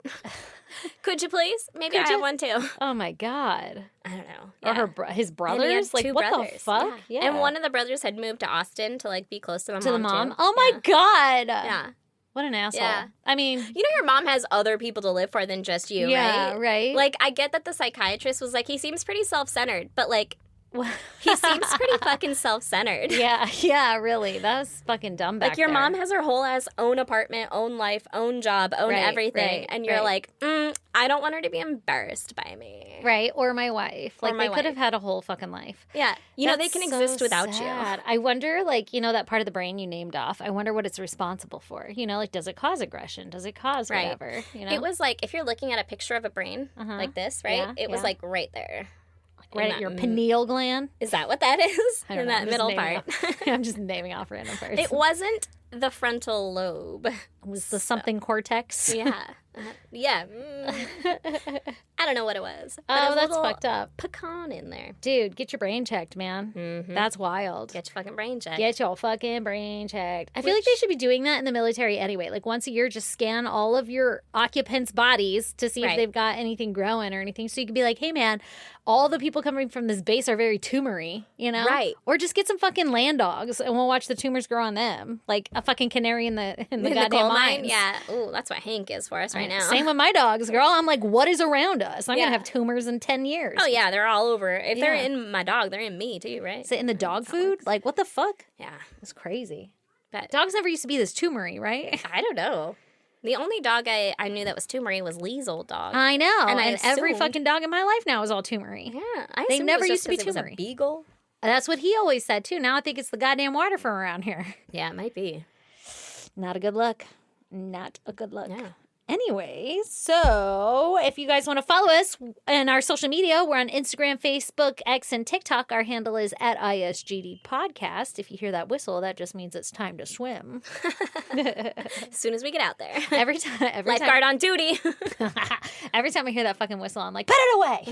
Could you please? Maybe Could I you? have one too. Oh my god. I don't know. Or Yeah. his And he had brothers? Like, two what brothers. the fuck? Yeah. And one of the brothers had moved to Austin to, like, be close to the to the mom. mom. Too. Oh my god. Yeah. What an asshole. Yeah. I mean, You know your mom has other people to live for than just you, yeah, right? right. Like, I get that the psychiatrist was like, he seems pretty self-centered, but, like, he seems pretty fucking self-centered. yeah, really. That was fucking dumb back Like, your there. mom has her whole ass own apartment, own life, own job, own Right, everything. right, and you're right. like, I don't want her to be embarrassed by me. Right, or my wife. Or Like, my they could wife. have had a whole fucking life. Yeah. You know, they That's can so exist without sad. I wonder, like, you know, that part of the brain you named off, I wonder what it's responsible for. You know, like, does it cause aggression? Does it cause Right. whatever? You you. know? It was like, if you're looking at a picture of a brain, Uh-huh. like this, right? Yeah, it was, yeah. like, right there. right in at your that pineal gland. Is that what that is? I don't In know. that I'm just middle naming part. off- I'm just naming off random parts. It wasn't the frontal lobe. It was the something cortex. Yeah. Yeah. I don't know what it was. But Oh, it was a that's little fucked up. pecan in there. Dude, get your brain checked, man. Mm-hmm. That's wild. Get your fucking brain checked. Get your fucking brain checked. I feel like they should be doing that in the military anyway. Like, once a year, just scan all of your occupants' bodies to see if Right. they've got anything growing or anything. So you could be like, hey, man, all the people coming from this base are very tumory, you know? Right. Or just get some fucking land dogs and we'll watch the tumors grow on them. Like a fucking canary in the in goddamn the coal mines. mine. Yeah. Ooh, that's what Hank is for us right now. Same with my dogs, girl. I'm like, what is around us? I'm Yeah. going to have tumors in 10 years. Oh, yeah. They're all over. If they're Yeah. in my dog, they're in me too, right? Is it in the dog food? Like, what the fuck? Yeah. It's crazy. But Dogs never used to be this tumory, right? I don't know. The only dog I knew that was tumory was Lee's old dog. I know. And I every assumed- fucking dog in my life now is all tumory. yeah. I They assumed never it was used to be just 'cause it was tumory. a beagle. That's what he always said, too. Now I think it's the goddamn water from around here. Yeah, it might be. Not a good look. Not a good look. Yeah. Anyway, so if you guys want to follow us in our social media, we're on Instagram, Facebook, X, and TikTok. Our handle is at ISGD Podcast. If you hear that whistle, that just means it's time to swim. As soon as we get out there. Every time, Lifeguard on duty. every time I hear that fucking whistle, I'm like, put it away.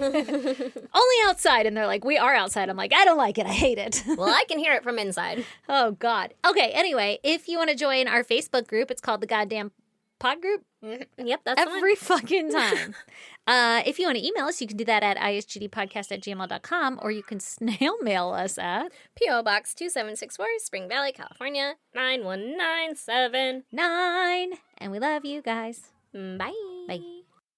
Only outside. And they're like, we are outside. I'm like, I don't like it. I hate it. Well, I can hear it from inside. Oh, God. Okay, anyway, if you want to join our Facebook group, it's called the Goddamn Pod Group. Yep, that's the one. Every fucking time. If you want to email us, you can do that at isgdpodcast@gmail.com, or you can snail mail us at P.O. Box 2764, Spring Valley, California, 9197. 9. And we love you guys. Bye. Bye.